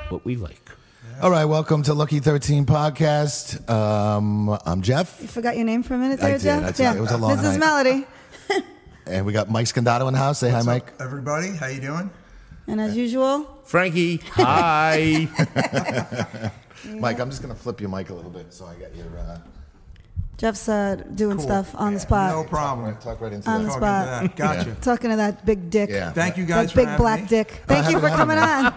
what we like. All right, welcome to Lucky 13 Podcast. I'm Jeff. You forgot your name for a minute there, Jeff? It was a long This is night. Melody. And we got Mike Scondotto in the house. Say hi, Mike. Up, everybody? How you doing? And as usual, Frankie, hi. Mike, I'm just going to flip your mic a little bit so I get your... Jeff's doing stuff on the spot. No problem. Talk right into On the that. spot. Gotcha. Talking to that big dick. Yeah. Thank you guys That for big having black me. dick. Thank you for coming on.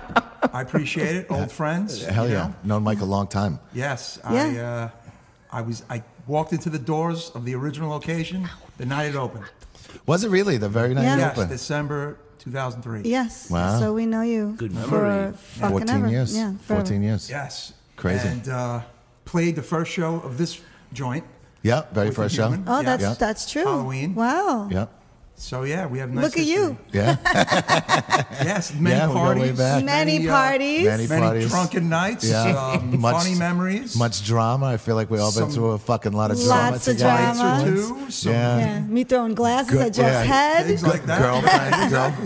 I appreciate it. Old friends. Hell you yeah. know? Known Mike a long time. Yes. Yeah. I walked into the doors of the original location the night it opened. Was it really? The very night Yeah. you Yes, opened? December 2003. Yes. Wow. So we know you Good for memory. fucking 14 ever. years. Yeah, forever. 14 years. Yes. Crazy. And played the first show of this joint. Yeah, very With the first show. Inhuman. Oh, Yeah. that's true. Halloween. Wow. Yeah. So yeah, we have nice Look at you. Yeah. Yes, many Yeah, we go way parties. back. Many parties. many Many parties. drunken nights. Yeah. Funny memories. Much drama. I feel like we all been Some- through a fucking lot of drama Lots of together. drama. Too. Some Yeah. Yeah. Me throwing glasses Good- at Jeff's yeah. head. Things like that.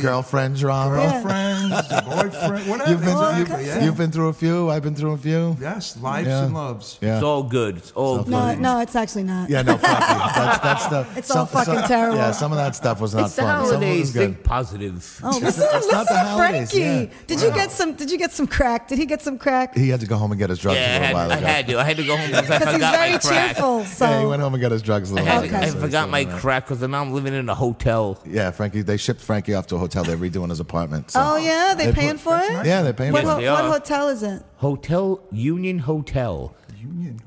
Girlfriend drama. Girlfriends, boyfriend, whatever. Exactly, You've been through a few. I've been through a few. Yes, lives Yeah. and loves. Yeah. It's all good. It's all No, good. no, it's actually not. Yeah, no, fuck you. That stuff. It's all fucking terrible. Yeah, some of that stuff was not It's the fun. Some of it holidays. was good. Think positive. Oh, listen, It's not listen the to holidays, Frankie. yeah. Did you get some? Did you get some crack? Did he get some crack? He had to go home and get his drugs Yeah, a little while I ago. had to. I had to go home because I Because he's forgot very my crack. cheerful. So Yeah, he went home and got his drugs a little while ago. I so forgot he's my doing all right. crack because now I'm living in a hotel. Yeah, Frankie. They shipped Frankie off to a hotel. They're redoing his apartment. So. Oh yeah, they paying for it. Yeah, they're paying What, for Yes, it. they what are. hotel is it? Hotel Union Hotel.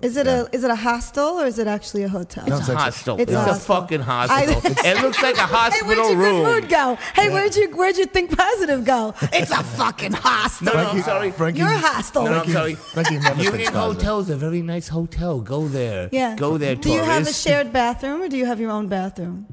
Is it a hostel or is it actually a hotel? No, It's a hostel. It's It's a a hostel. fucking hospital. It looks like a Hey, hospital where'd your room. good mood go? Hey, where'd you think positive go? It's a fucking hostel. No, I'm sorry. Frankie, You're a hostel. No, I'm sorry. Frankie never thinks Union positive. Hotel is a very nice hotel. Go there. Yeah. Go there, Do you have a tourist. shared bathroom or do you have your own bathroom?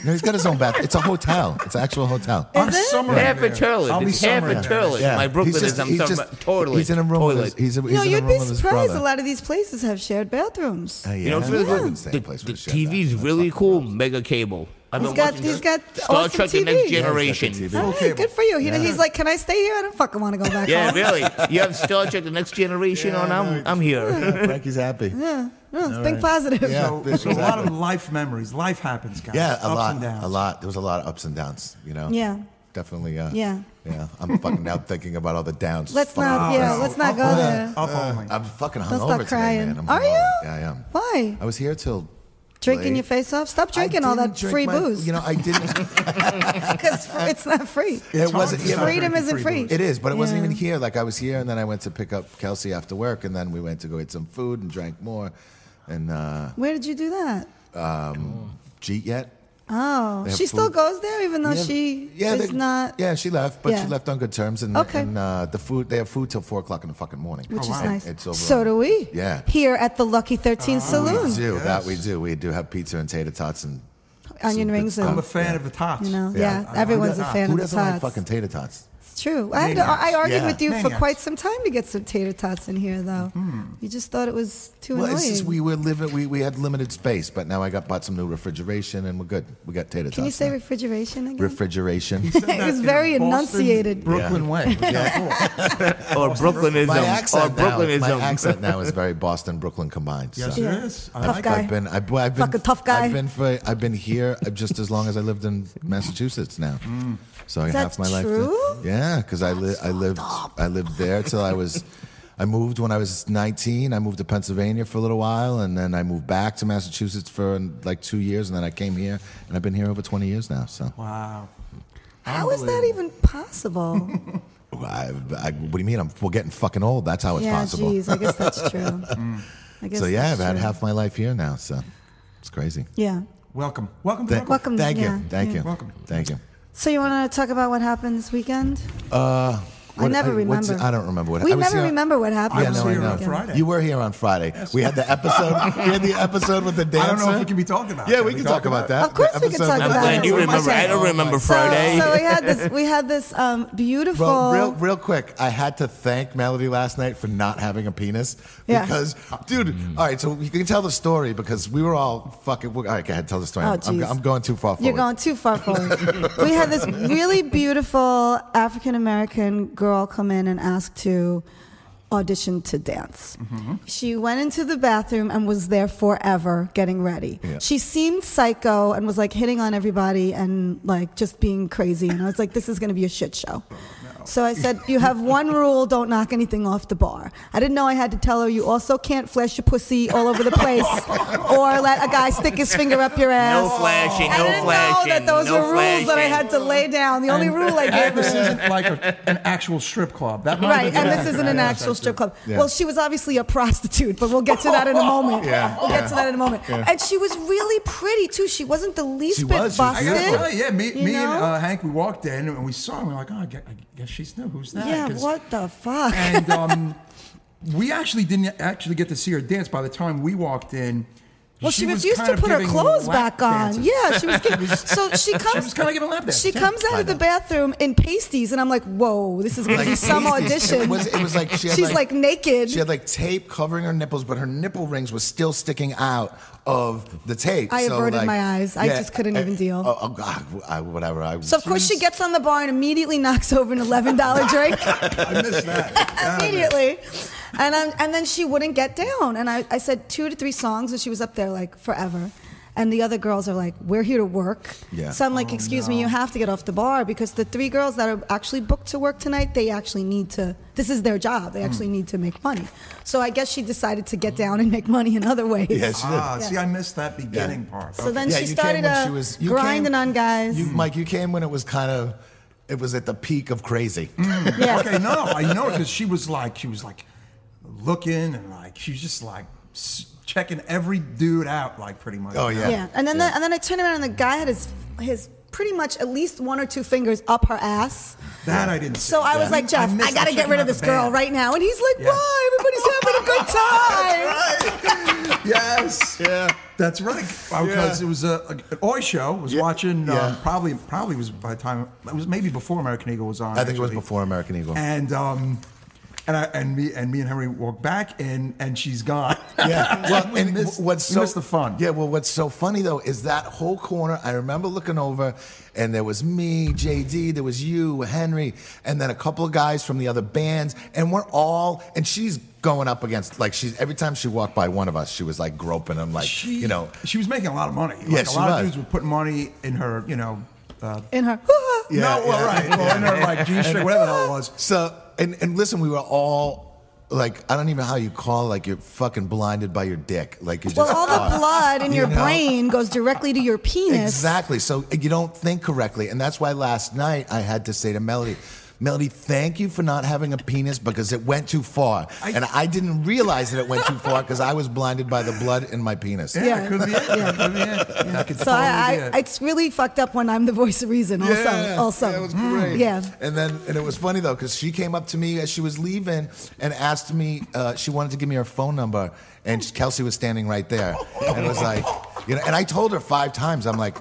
No, he's got his own bath. It's a hotel. It's an actual hotel. Is it? Summer Half a there. toilet. I'll be It's half a summering. toilet. Yeah. My Brooklyn He's is just- I'm he's talking just- about toilet. He's in a room with toilet. his. He's You know, in a you'd room be with his surprised. brother. A lot of these places have shared bathrooms. Yeah, You know, it's I really wouldn't good. stay in The, a place the with a shared TV's bath. really cool. Mega cable. I've been watching He's got Star awesome Trek: The TV. Next Yeah, Generation. he's got All TV. right, good for you. He's like, can I stay here? I don't fucking want to go back Yeah, home. really. You have Star Trek: The Next Generation on. I'm here. Frankie's happy. Yeah. No, think positive. Yeah. So a lot of life memories. Life happens, guys. Yeah, a Ups lot. and downs. A lot. There was a lot of ups and downs. You know. Yeah. Definitely. Yeah. Yeah. I'm fucking now thinking about all the downs. Let's Fucking- not. Yeah. Let's not go there. Up only. I'm fucking Don't hungover start today, crying. man. I'm Are hungover. you? Yeah, I am. Why? I was here till Drinking late. your face off? Stop I drinking all didn't that drink free my- booze. You know, I didn't. Because it's not free. It wasn't. hard. You know, Freedom drinking isn't free free. booze. It is, but it wasn't Yeah. even here. Like I was here, and then I went to pick up Kelsey after work, and then we went to go eat some food and drank more. And Where did you do that? Jeet yet? Oh, They have she still food. goes there even though she is not. Yeah, she left, but Yeah. she left on good terms. And, Okay. and the food, they have food till 4:00 in the fucking morning, Which is wow. nice. It's over. So do we. Yeah. Here at the Lucky 13 Saloon. We do Yes. that. We do. We do have pizza and tater tots and Onion some rings good and, I'm a stuff. fan Yeah. of the tots. you know, Yeah. yeah, everyone's a fan Who of the doesn't like tots. fucking tater tots? It's true. I Maniacs. argued Yeah. with you for Maniacs. quite some time to get some tater tots in here, though. You just thought it was too Well, it's annoying. just we were living. We had limited space, but now I bought some new refrigeration, and we're good. We got tater tots. Can you say now. refrigeration again? refrigeration? Said It that was in very a Boston, enunciated. Brooklyn way. Or Brookllynism. My Or accent Brookllynism. my accent now is very Boston Brooklyn combined. Yes, so. it Yeah. is. I Tough like guy. it. I've been Fucking tough guy. I've been here just as long as I lived in Massachusetts now. So Is half that my life. true? Yeah, because I lived there till I was. I moved when I was 19. I moved to Pennsylvania for a little while, and then I moved back to Massachusetts for like 2 years, and then I came here, and I've been here over 20 years now. So, Wow. How is that even possible? what do you mean? We're getting fucking old. That's how it's Yeah, possible. geez, I guess that's true. I guess So yeah, I've that's had true. half my life here now. So it's crazy. Yeah. Welcome. Welcome to Brooklyn. Welcome. Thank yeah, you. Thank yeah. you. Welcome. Thank you. So you want to talk about what happened this weekend? I never remember. I don't remember what We I was never here- remember what happened. Yeah, I was no, I here know. on Friday. You were here on Friday. We had the episode. We had the episode with the dancer. I don't know if we can be talking about. Yeah, Can we can talk about that. Of course The we can episode talk with I'm the about glad it. dancer. you remember. I don't remember Friday. So we had this beautiful. Bro, real quick, I had to thank Melody last night for not having a penis. Yeah. Because, dude, all right, so you can tell the story because we were all fucking. All right, go ahead, tell the story. Oh, I'm geez. going too far forward. You're going too far forward. We had this really beautiful African American girl girl come in and ask to audition to dance. She went into the bathroom and was there forever getting ready. Yeah. She seemed psycho and was like hitting on everybody and like just being crazy. And I was like, this is going to be a shit show. So I said, you have one rule, don't knock anything off the bar. I didn't know I had to tell her you also can't flash your pussy all over the place or let a guy stick his finger up your ass. No flashing, I no didn't flashing. know that those no were rules that I flashing. had to lay down. The only rule I gave This her. isn't like an actual strip club. That might Right, be and the- this isn't an Yeah, actual that's strip club. Yeah. Well, she was obviously a prostitute, but we'll get to that in a moment. Yeah, We'll yeah. get to that in a moment. Yeah. And she was really pretty, too. She wasn't the least She bit was. She was I gotta busted. tell you, yeah, me You and know? Hank, we walked in and we saw her. And we're like, oh, I guess she's new. Who's that? Yeah, 'Cause- what the fuck? And we actually didn't actually get to see her dance. By the time we walked in, Well, she was refused kind to of put her giving clothes lap back on. dances. Yeah, she was. Giving, so she comes. She was kind of giving lap dances. She yeah. comes out of the bathroom in pasties, and I'm like, "Whoa, this is going to be some pasties. audition." It was like she had She's like naked. She had like tape covering her nipples, but her nipple rings was still sticking out of the tape. I So, averted like, my eyes. I just couldn't even deal. Oh God, whatever. So of course she gets on the bar and immediately knocks over an $11 drink. I missed that. Immediately. And then she wouldn't get down. And I said 2 to 3 songs, and she was up there like forever. And the other girls are like, we're here to work. Yeah. So I'm like, excuse me, you have to get off the bar, because the 3 girls that are actually booked to work tonight, they actually need to, this is their job. They actually need to make money. So I guess she decided to get down and make money in other ways. Yeah, she did. See, I missed that beginning part. So then Yeah, she you started came when she was- you grinding came- on guys. Mike, you came when it was it was at the peak of crazy. Yeah. Okay, no, I know because she was like looking and like she was just like checking every dude out, like pretty much. Oh, yeah. Yeah, and then and then I turned around and the guy had his pretty much at least 1 or 2 fingers up her ass. That I didn't. See. So I was like, Jeff, I gotta get rid of this girl right now. And he's like, why? Everybody's having a good time. Right. Yes. Yeah. That's right. Because it was an Oi show. I was watching. Yeah. Probably was by the time it was maybe before American Eagle was on. I think it was actually. before American Eagle. And me and Henry walked back and she's gone. Yeah. Well, we and missed, what's we so missed the fun. Yeah. Well, what's so funny though is that whole corner. I remember looking over, and there was me, JD, there was you, Henry, and then a couple of guys from the other bands, and we're all. And she's going up against every time she walked by one of us, she was like groping him, like She was making a lot of money. Yeah, Like, a she lot was. of dudes were putting money in her. In her. Yeah, no, well, yeah. right. Well, in her like G-string, whatever the hell it was. So and listen, we were all. Like, I don't even know how you call it, like you're fucking blinded by your dick. Like you just Well, all the blood in your You know? brain goes directly to your penis. Exactly. So you don't think correctly. And that's why last night I had to say to Melody, thank you for not having a penis because it went too far. And I didn't realize that it went too far because I was blinded by the blood in my penis. Yeah, could be it. Yeah. Could be it. That could So totally be it. it's really fucked up when I'm the voice of reason. Also, Yeah, it was great. Yeah. And it was funny though because she came up to me as she was leaving and asked me. She wanted to give me her phone number, and Kelsey was standing right there, and it was like, and I told her 5 times. I'm like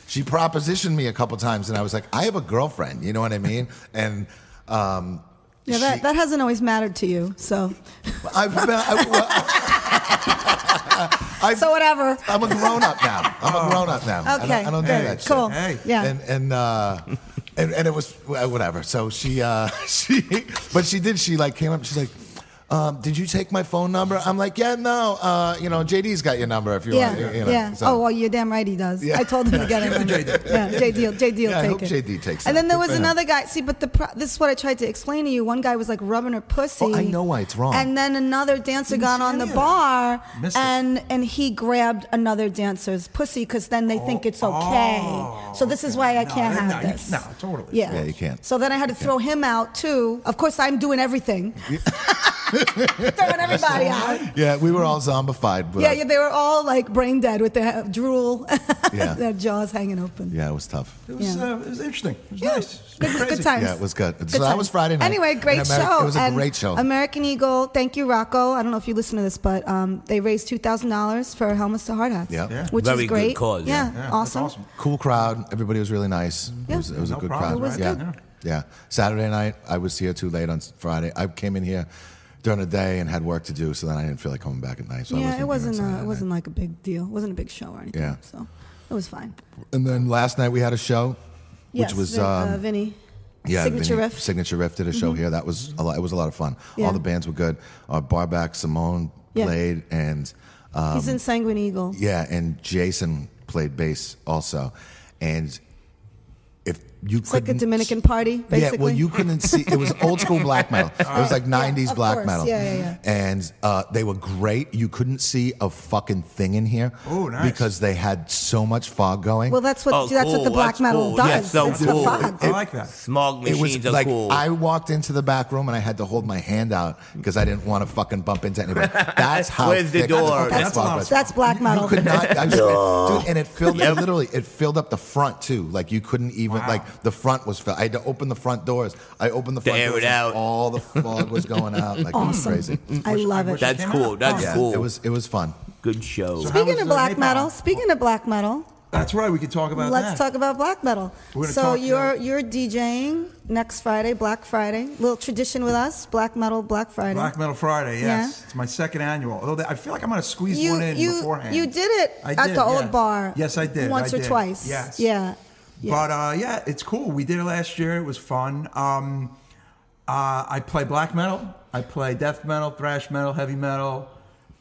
she propositioned me a couple times, and I was like, I have a girlfriend. You know what I mean? And Yeah, that hasn't always mattered to you. So so whatever. I'm a grown up now. Okay, I don't do good, that shit. cool. Hey. Yeah. And it was whatever. So but she did. She like came up. She's like, did you take my phone number? I'm like, yeah, no. JD's got your number if you want. Yeah. So. Oh well, you're damn right he does. Yeah. I told him to get it. Yeah, JD will Yeah, I take hope it. JD takes And it. then there Good was for him. another guy. See, but this is what I tried to explain to you. One guy was like rubbing her pussy. Oh, I know why it's wrong. And then another dancer Didn't got see on the any of bar Missed it. and he grabbed another dancer's pussy because then they think it's okay. So this is why I can't have this. No, totally. Yeah. Yeah, you can't. So then I had to throw him out too. Of course, I'm doing everything. Throwing everybody out. Yeah, we were all zombified. But Yeah, they were all like brain dead with their drool, Yeah. their jaws hanging open. Yeah, it was tough. It was, Yeah. it was interesting. It was nice. It was Good crazy. times. Yeah, it was good. So Good that times. was Friday night. Anyway, great And show. It was a And great show. American Eagle, thank you, Rocco. I don't know if you listen to this, but they raised $2,000 for helmets to hard hats. Yeah. Which Very is great. good cause, yeah. Yeah, that's awesome. awesome. Cool crowd. Everybody was really nice. Yeah. It was a No good problem, crowd. It was yeah. good. Yeah. Saturday night, I was here too late on Friday. I came in here during the day and had work to do, so then I didn't feel like coming back at night. So I Yeah, wasn't it wasn't. here on Saturday It wasn't night. like a big deal. It wasn't a big show or anything. Yeah. So it was fine. And then last night we had a show, Yes, which was Vinny. Yeah, Signature Riff. Signature Riff did a show here. That was a lot. It was a lot of fun. Yeah. All the bands were good. Barback, Simone played, and he's in Sanguine Eagle. yeah, and Jason played bass also. And if you It's like a Dominican party, basically. Yeah, well, you couldn't see. It was old school black metal. It was like 90s of black course. metal. Yeah. And they were great. You couldn't see a fucking thing in here. Oh, nice. Because they had so much fog going. Well, that's what the cool. black That's metal cool. does. Yeah, so it's cool. the fog. I like that. Smog it machines was are like cool. I walked into the back room and I had to hold my hand out because I didn't want to fucking bump into anybody. That's how Where's the thick door? that That's fog a lot was. That's black metal. You could not, I swear, dude, and it filled literally. It filled up the front too. Like you couldn't even like the front was filled. I had to open the front doors. I opened the front air doors it and out. all the fog was going out. Like it was Awesome. crazy. I love it. That's cool. That's Yeah, cool. it was fun. Good show. So- Speaking How of was black Napalm? metal, speaking of black metal, That's right. We could talk about let's that. talk about black metal. We're gonna So talk, you're DJing next Friday, Black Friday. Little tradition with us, black metal, Black Friday. Black Metal Friday, yes. Yeah. It's my second annual. Although I feel like I'm going to squeeze You one in beforehand. you did it I at did, the old yes. bar. Yes, I did. Once I or did. twice. Yes. Yeah. But yeah, it's cool. We did it last year. It was fun. I play black metal. I play death metal, thrash metal, heavy metal,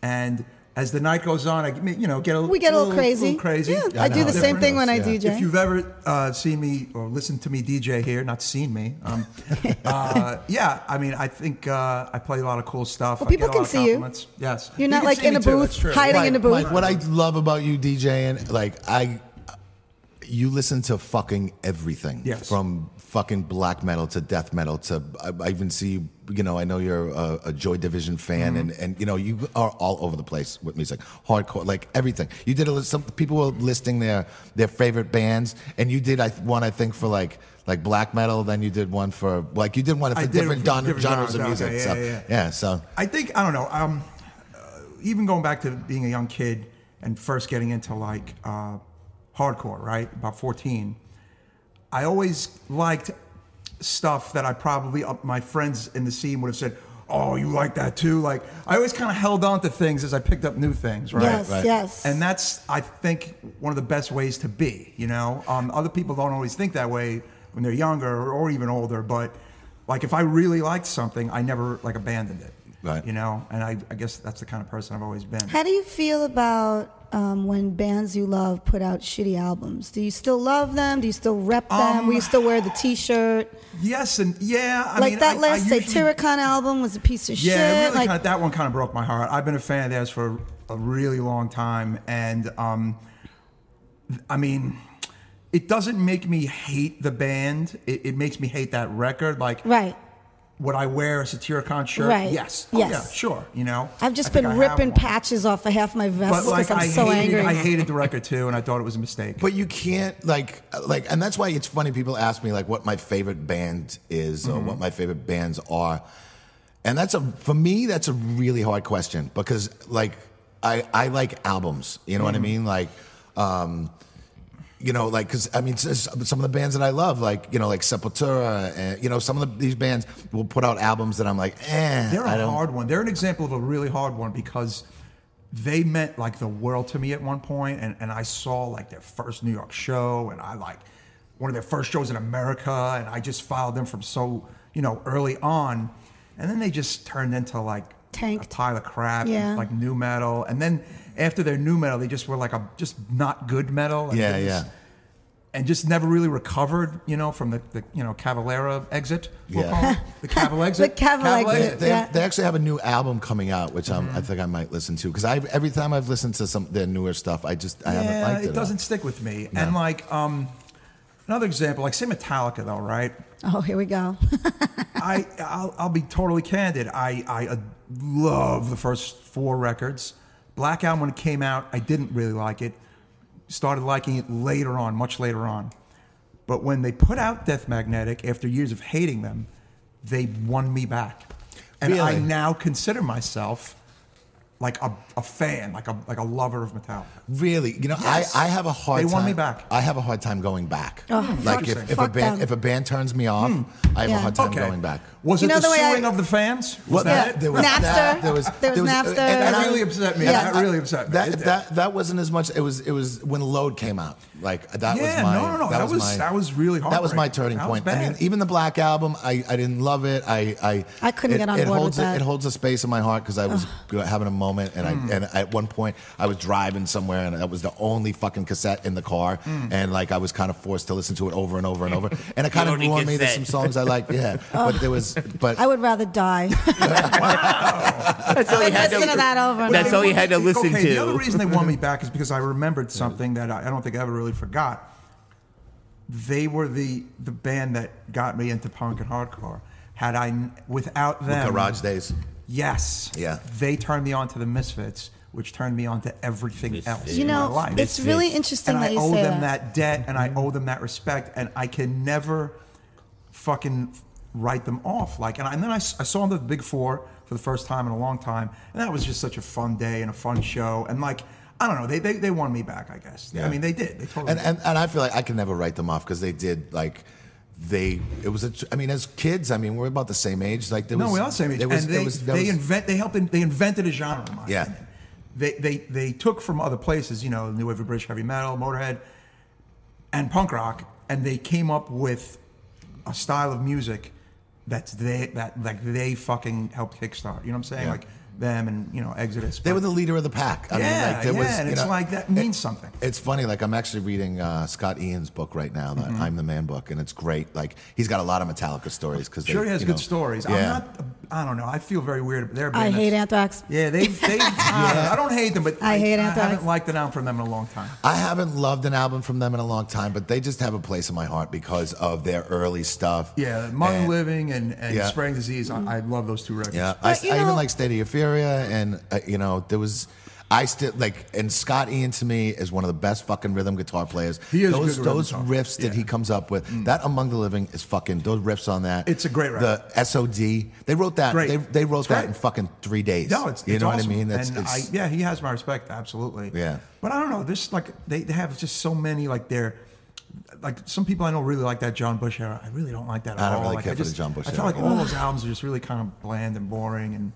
and as the night goes on, I get We get a little crazy. Yeah, I do the same thing when I DJ. If you've ever seen me or listened to me DJ here, not seen me, yeah, I mean, I think I play a lot of cool stuff. Well, I people get a can lot of see you. compliments. Yes, You're not can like see in me a too, booth, that's true. hiding in a booth. Like what I love about you DJing, like you listen to fucking everything. Yes. From fucking black metal to death metal to I even see, I know you're a Joy Division fan and you are all over the place with music, hardcore, like everything. You did some people were listing their favorite bands, and you did one I think for like black metal. Then you did one for different genres of music. Okay, yeah. So I think I don't know. Even going back to being a young kid and first getting into like hardcore, right? About 14. I always liked stuff that I probably my friends in the scene would have said, "Oh, you like that too?" Like I always kind of held on to things as I picked up new things, right? Yes, Right. yes. And that's, I think, one of the best ways to be. Other people don't always think that way when they're younger or even older. But like, if I really liked something, I never like abandoned it. Right. And I guess that's the kind of person I've always been. How do you feel about when bands you love put out shitty albums? Do you still love them? Do you still rep them? Will you still wear the T-shirt? Yes and yeah. Like that last Satyricon album was a piece of shit. Yeah, really Like, that one kind of broke my heart. I've been a fan of theirs for a really long time, and I mean, it doesn't make me hate the band. It makes me hate that record. Like, right. would I wear a Satyricon shirt? Right. Yes. Yes. Oh, yeah, sure. I've just I think been I have ripping one. patches off of half my vest But like, because I'm so angry. I hated the record too, and I thought it was a mistake. But you can't and that's why it's funny. People ask me like what my favorite band is or what my favorite bands are, and for me that's a really hard question because like I like albums. You know what I mean? Like, because I mean, some of the bands that I love, like Sepultura, and some of these bands will put out albums that I'm like, They're a hard one. They're an example of a really hard one because they meant like the world to me at one point, and I saw like their first New York show, and I like one of their first shows in America, and I just followed them from so early on, and then they just turned into like Tanked. a pile of crap, Yeah. like new metal, and then after their new metal, they just were like just not good metal. And Yeah, they just- yeah. And just never really recovered, from the Cavalera exit. We'll Yeah. call it. The Caval exit. The Caval exit. Yeah. They actually have a new album coming out, which I think I might listen to because every time I've listened to their newer stuff, I haven't liked it. It doesn't stick with me. No. And like another example, like say Metallica though, right? Oh, here we go. I'll be totally candid. I love the first 4 records. Black Album when it came out, I didn't really like it. Started liking it later on, much later on. But when they put out Death Magnetic, after years of hating them, they won me back. And I Really? now consider myself like a fan, like a lover of Metallica. Really, you know, Yes. I have a hard time. They won me back. I have a hard time going back. fuck Like them. if a band turns me off, I have a hard time going back. Was You it know the the way suing of the fans? Was Well, that it? there was Napster. that, There was Napster. That really upset me. Yeah. That really upset me. That wasn't as much. It was when Load came out. Like that was Yeah, my. no. That was really hard. That was my turning point. I mean, even the Black Album, I didn't love it. I couldn't get on board holds with that. It holds a space in my heart because I was having a moment, and at one point I was driving somewhere, and that was the only fucking cassette in the car, and like I was kind of forced to listen to it over and over and over, and it kind of only grew on me. There's cassette. some songs I liked, yeah, but I would rather die. That's all you had Listen to that over and That's over. all you had to listen okay, to. The other reason they won me back is because I remembered something that I don't think I ever really forgot. They were the band that got me into punk and hardcore. Had I without them, Garage Days. Yes. Yeah. They turned me on to the Misfits, which turned me on to everything else You in know, my life. it's really interesting and that I you owe say them that. that debt, and I owe them that respect, and I can never fucking write them off. Like, and then I saw the Big Four for the first time in a long time, and that was just such a fun day and a fun show, and like, I don't know, they won me back, I guess. Yeah. I mean, they did. They totally did. And I feel like I can never write them off because they did like. I mean, as kids, I mean, we're about the same age. Like, No, we are the same age. They invented a genre. In my Yeah. opinion. They took from other places, you know, New Wave of British heavy metal, Motorhead, and punk rock, and they came up with a style of music that they fucking helped kickstart. You know what I'm saying? Yeah. Like them and, you know, Exodus. They were the leader of the pack. I mean, like, there was, and you it's know, like that means something. It's funny. Like, I'm actually reading Scott Ian's book right now, the I'm the Man book, and it's great. Like, he's got a lot of Metallica stories because Sure, he has good stories. Yeah. I don't know. I feel very weird. They're a band I hate that's- Anthrax. Yeah, I don't hate them, but I hate I Anthrax. haven't liked an album from them in a long time. I haven't loved an album from them in a long time, but they just have a place in my heart because of their early stuff. Yeah, Among And- Living and Yeah. Spraying Disease. I love those two records. Yeah, But, you I even know- like State of Euphoria, and you know, there was. I still like, and Scott Ian to me is one of the best fucking rhythm guitar players. He is a those good rhythm those guitar. riffs that he comes up with. That Among the Living is fucking. Those riffs on that. It's a great record. The SOD. They wrote that. Great. They wrote It's that great. in fucking 3 days. No, it's you know awesome. what I mean. And yeah, he has my respect, absolutely. Yeah. But I don't know. This like they have just so many like they're. Like some people I know really like that John Bush era. I really don't like that at all. I don't really Like, care for the John Bush I feel era. like all those albums are just really kind of bland and boring, and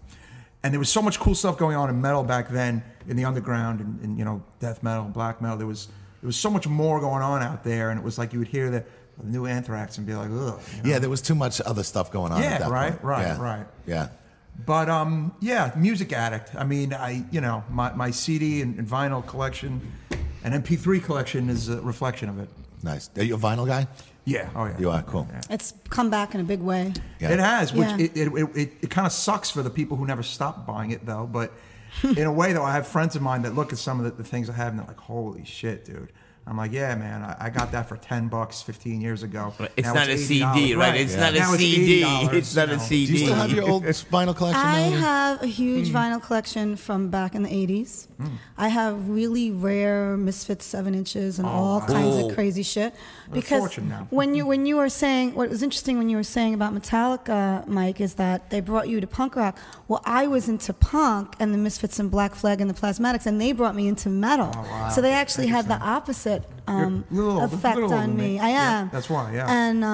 there was so much cool stuff going on in metal back then in the underground and you know death metal, black metal. There was so much more going on out there, and it was like you would hear the new Anthrax and be like, ugh. You know? Yeah, there was too much other stuff going on. Yeah, at that right, point. right, Yeah. right. Yeah. But yeah, music addict. I mean, my CD and vinyl collection and MP3 collection is a reflection of it. Nice. Are you a vinyl guy? Yeah. Oh yeah. You are cool. Yeah. It's come back in a big way. Yeah. It has, which Yeah. it kind of sucks for the people who never stopped buying it though. But in a way, though, I have friends of mine that look at some of the things I have and they're like, "Holy shit, dude!" I'm like, "Yeah, man, I got that for $10 15 years ago. It's Now not a CD, $80. right? It's not a Now CD. $80, It's not you a know. CD. Do you still have your old vinyl collection? I Melanie? have a huge vinyl collection from back in the 80s. I have really rare Misfits 7 inches and all kinds Oh. of crazy shit. What a Because fortune now. when you were saying, what was interesting when you were saying about Metallica, Mike, is that they brought you to punk rock. Well, I was into punk and the Misfits and Black Flag and the Plasmatics, and they brought me into metal. wow. So they actually had the opposite You're a little effect older on than me. me. I Yeah, am. that's why, yeah. And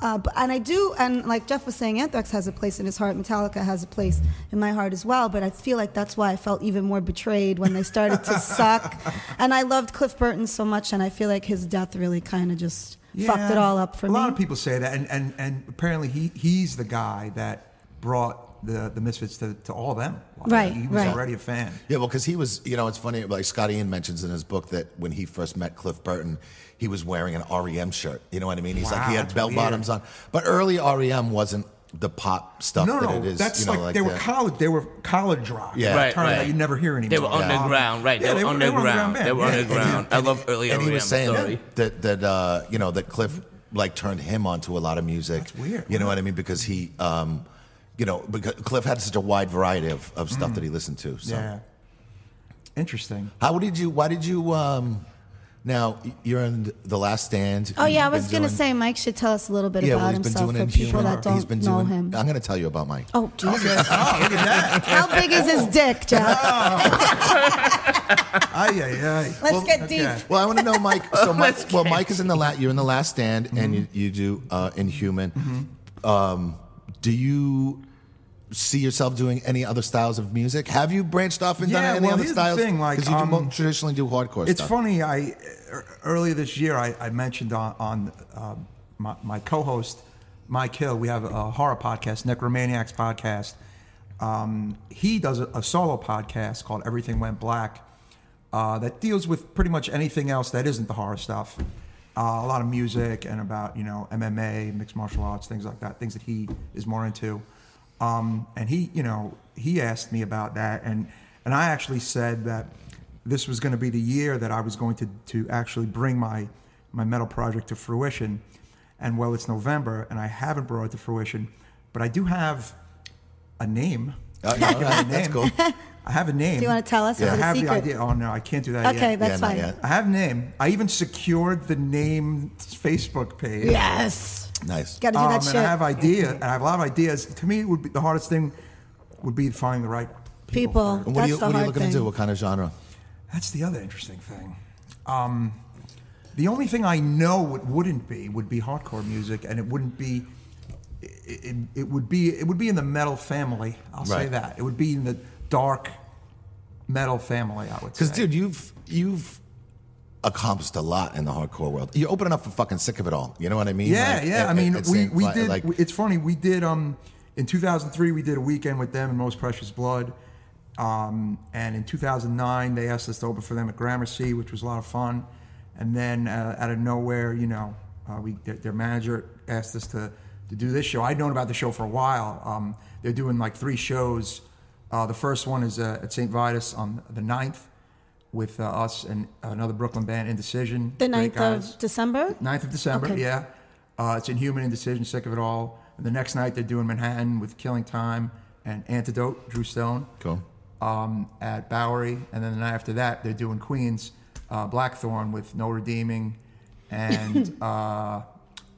and I do, and like Jeff was saying, Anthrax has a place in his heart. Metallica has a place in my heart as well. But I feel like that's why I felt even more betrayed when they started to suck. And I loved Cliff Burton so much, and I feel like his death really kind of just fucked it all up for me. A lot of people say that, and apparently he's the guy that brought the Misfits to all of them. Like, Right, he was right. already a fan. Yeah, well, because he was, you know, it's funny, like Scott Ian mentions in his book that when he first met Cliff Burton, he was wearing an REM shirt. You know what I mean? He's like, he Wow, had that's bell bottoms on. But early REM wasn't the pop stuff No, that it is. that's you know, like they were the- college rock. Yeah. Right, Term right. that you never hear anymore. They were underground, right? Yeah, They were underground. band. They were Yeah. underground. I love early And he was saying sorry. that you know, that Cliff like turned him onto a lot of music. That's weird. You know what I mean? Because he, you know, because Cliff had such a wide variety of stuff that he listened to. So. Yeah. Interesting. Why did you Now, you're in The Last Stand. Oh, yeah, I You've was been going to doing- say Mike should tell us a little bit Yeah, about well, he's been himself doing for people Inhuman. that don't He's been know doing. him. I'm going to tell you about Mike. Oh, Jesus. Oh, look at that. How big is his dick, Jack? Ay. Let's get deep. Okay. Well, I want to know, Mike. So, Mike is in you're in The Last Stand, and you do Inhuman. Do you see yourself doing any other styles of music? Have you branched off and done any other here's styles? the thing, like, because you traditionally do hardcore it's stuff. funny. Earlier this year, I mentioned on my co-host Mike Hill. We have a horror podcast, Necromaniacs podcast. He does a solo podcast called Everything Went Black that deals with pretty much anything else that isn't the horror stuff. A lot of music and about MMA, mixed martial arts, things like that, things that he is more into. And he asked me about that, and I actually said that this was going to be the year that I was going to actually bring my metal project to fruition. And well, it's November, and I haven't brought it to fruition, but I do have a name. That's cool. I have a name. Do you want to tell us? I Is it a have secret? the idea. Oh no, I can't do that yet. Okay, that's not fine. yet. I have a name. I even secured the name's Facebook page. Yes. Nice. Got to do that shit. And I have and I have a lot of ideas. To me, it would be the hardest thing would be finding the right people. People. And That's the what are you hard looking thing. to do? What kind of genre? That's the other interesting thing. The only thing I know it wouldn't be would be hardcore music, and it wouldn't be. It would be in the metal family. I'll say Right. that it would be in the dark metal family. I would say. Because, dude, you've accomplished a lot in the hardcore world. You're opening up for fucking Sick of It All. You know what I mean? Yeah. I mean, we did. Like, It's funny. We did. In 2003, we did a weekend with them in Most Precious Blood. And in 2009, they asked us to open for them at Gramercy, which was a lot of fun. And then out of nowhere, their manager asked us to do this show. I'd known about the show for a while. They're doing like 3 shows. The first one is at St. Vitus on the 9th with us and another Brooklyn band, Indecision. The Great 9th guys. of December? 9th of December, Okay. yeah. It's Inhuman, Indecision, Sick of It All. And the next night they're doing Manhattan with Killing Time and Antidote, Drew Stone. cool. At Bowery. And then the night after that they're doing Queens, Blackthorn with No Redeeming and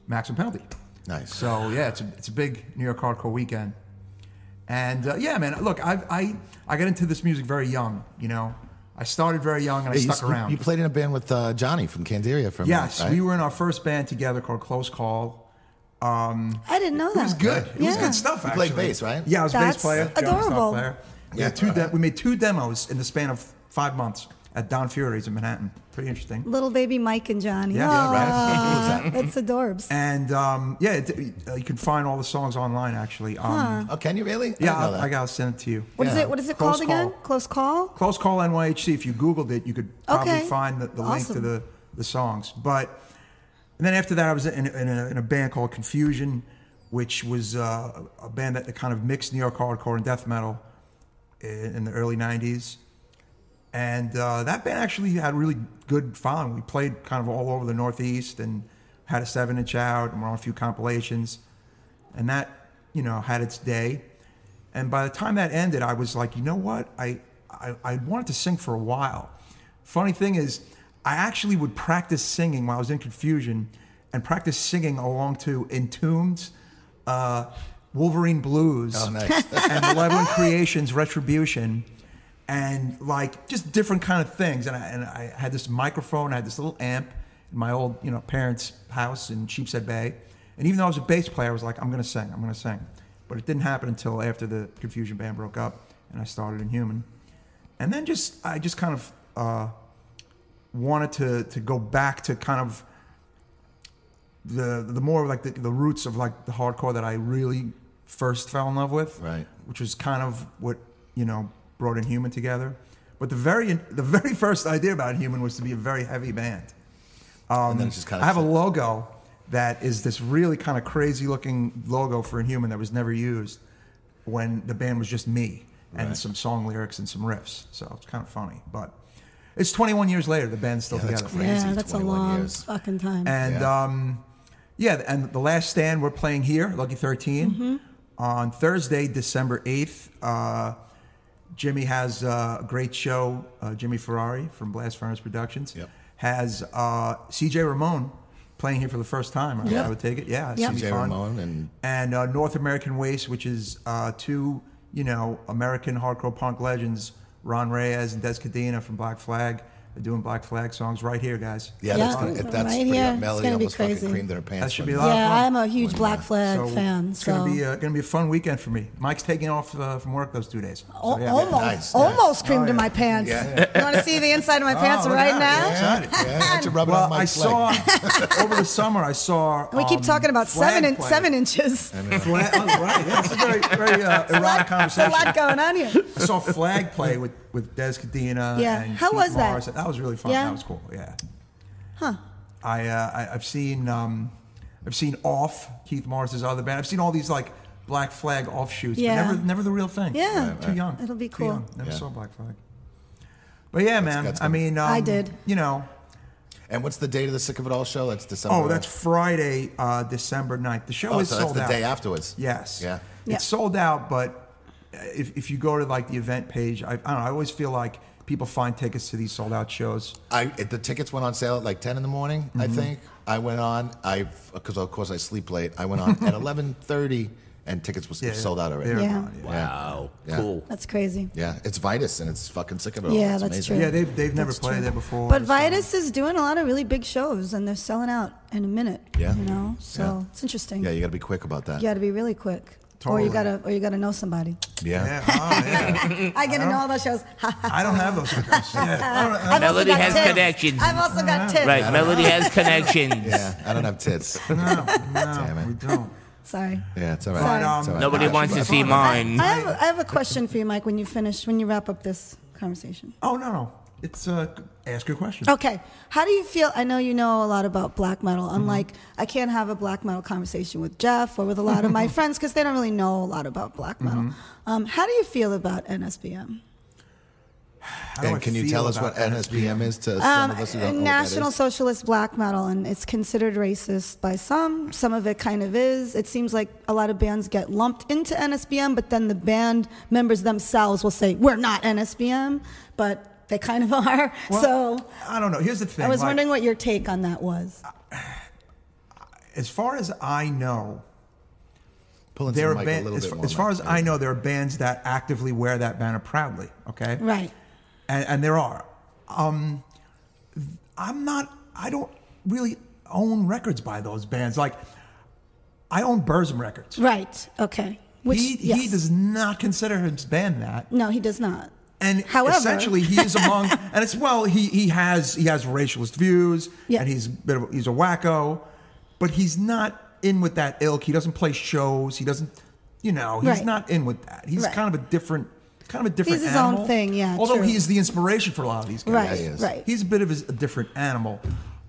Maximum Penalty. Nice. So yeah, it's a big New York hardcore weekend. And yeah, man, look, I got into this music very young, I started very young and I stuck around. You played in a band with Johnny from Candiria for a Yes, minute, right? we were in our first band together called Close Call. I didn't know that. It was good. It was Yeah. good stuff, You actually. played bass, right? Yeah, I was a bass That's player. Johnny was adorable. top player. Yeah, we made 2 demos in the span of 5 months at Don Fury's in Manhattan. Pretty interesting. Little baby Mike and Johnny. Yeah, Aw, right. That's adorbs. And you can find all the songs online, actually. Oh, can you really? Yeah, I didn't know that. I gotta send it to you. What is Yeah. it? What is it Close called again? Call. Close Call? Close Call NYHC. If you Googled it, you could probably Okay. find the link to Awesome. the songs. And then after that, I was in a band called Confusion, which was a band that kind of mixed New York hardcore and death metal in the early 90s. And that band actually had really good following. We played kind of all over the Northeast and had a 7-inch out and we're on a few compilations. And that, had its day. And by the time that ended, I was like, you know what? I wanted to sing for a while. Funny thing is, I actually would practice singing while I was in Confusion and practice singing along to Entombed's Wolverine Blues Oh, nice. and Malevolent Creations Retribution and like just different kind of things. And I had this microphone, I had this little amp in my old parents' house in Sheepshead Bay. And even though I was a bass player, I was like, I'm going to sing. But it didn't happen until after the Confusion band broke up and I started Inhuman. And then I just kind of wanted to go back to kind of the more like the roots of like the hardcore that I really first fell in love with, Right. Which was kind of what brought Inhuman together. But the very first idea about Inhuman was to be a very heavy band. And then it just kind of I have a logo that is this really kind of crazy looking logo for Inhuman that was never used when the band was just me and Right. some song lyrics and some riffs. So it's kind of funny, but it's 21 years later. The band's still that's together. crazy. Yeah, that's a 21 long years. fucking time. And and the last stand we're playing here, Lucky 13, on Thursday, December 8th. Jimmy has a great show. Jimmy Ferrari from Blast Furnace Productions. Yep. has CJ Ramon playing here for the first time. I would take it. Yeah, it's gonna be CJ fun. Ramon and North American Waste, which is two American hardcore punk legends, Ron Reyes and Des Cadena from Black Flag. They're doing Black Flag songs right here, guys. Yeah, Yeah, that's right pretty here. good. Melody It's gonna be almost fucking crazy. creamed in her pants. That should be a lot of fun. Yeah, I'm a huge Black Flag fan. It's So gonna be a fun weekend for me. Mike's taking off from work those 2 days. So, yeah. almost creamed in my pants. Yeah. You want to see the inside of my pants look right at that. now? Yeah. Excited. Yeah, why don't you rub it Well, on I Mike's saw leg? over the summer. I saw. We keep talking about Flag play. 7 inches. Flag, right. Yeah, it's a very erotic There's a conversation. lot going on here. I saw Flag play with Des Cadena. Yeah. And How Keith was that? Morris. That was really fun. Yeah. That was cool. Yeah. Huh. I've seen Off, Keith Morris's other band. I've seen all these like Black Flag offshoots, Yeah. but never the real thing. Yeah. Too young. It'll be Too cool. young. Never Yeah. saw Black Flag. But yeah, man. that's I mean, I did. And what's the date of the Sick of It All show? That's December. That's Friday, December 9th. The show Oh, is so that's sold the out. day afterwards. Yes. Yeah. Yeah. It's sold out, but if you go to like the event page, I don't know. I always feel like people find tickets to these sold out shows. The tickets went on sale at like 10 in the morning, I think. I went on, because of course I sleep late. I went on at 11:30, and tickets were sold out already. They're Yeah. gone, Wow. Yeah. Cool. That's crazy. Yeah, it's Vitus, and it's fucking Sick of It All. Yeah, It's that's amazing. true. Yeah, they've never That's played true. there before. But so- Vitus is doing a lot of really big shows, and they're selling out in a minute. Yeah. You know, so Yeah. it's interesting. Yeah, you got to be quick about that. You got to be really quick, Totally. or you gotta know somebody. Yeah. Yeah. Oh, yeah. I get to know all those shows. I don't have those tickets. Yeah. I've also Melody got has tits. connections. I've also got tips. Right, Melody has connections. Yeah, I don't have tits. No, Damn it. we don't. Sorry. Yeah, it's all right. Sorry. It's all right. Nobody wants to see mine. I have a question for you, Mike. When you wrap up this conversation. Oh, no. It's ask your question. Okay. How do you feel? I know you know a lot about black metal. Unlike, I can't have a black metal conversation with Jeff or with a lot of my friends because they don't really know a lot about black metal. How do you feel about NSBM? How do I And can you feel tell us about what NSBM is to some of us who don't know what that National is? Socialist Black Metal, and it's considered racist by some. Some of it kind of is. It seems like a lot of bands get lumped into NSBM, but then the band members themselves will say, we're not NSBM, but they kind of are. Well, so I don't know. Here's the thing. I was like, wondering what your take on that was. As far as I know, Pull into there the are mic a little bit more, as far Mike. as I know, there are bands that actively wear that banner proudly. Okay. Right. And there are. I don't really own records by those bands. Like, I own Burzum Records. Right. Okay. He yes. does not consider his band that. No, he does not. And However, essentially, he is among, and it's he has racialist views, Yeah. and he's a wacko, but he's not in with that ilk. He doesn't play shows. He doesn't, he's Right. not in with that. He's Right. kind of a different He's his animal. own thing, yeah, Although true. he is the inspiration for a lot of these guys. Right. he is. Right. He's a bit of a different animal.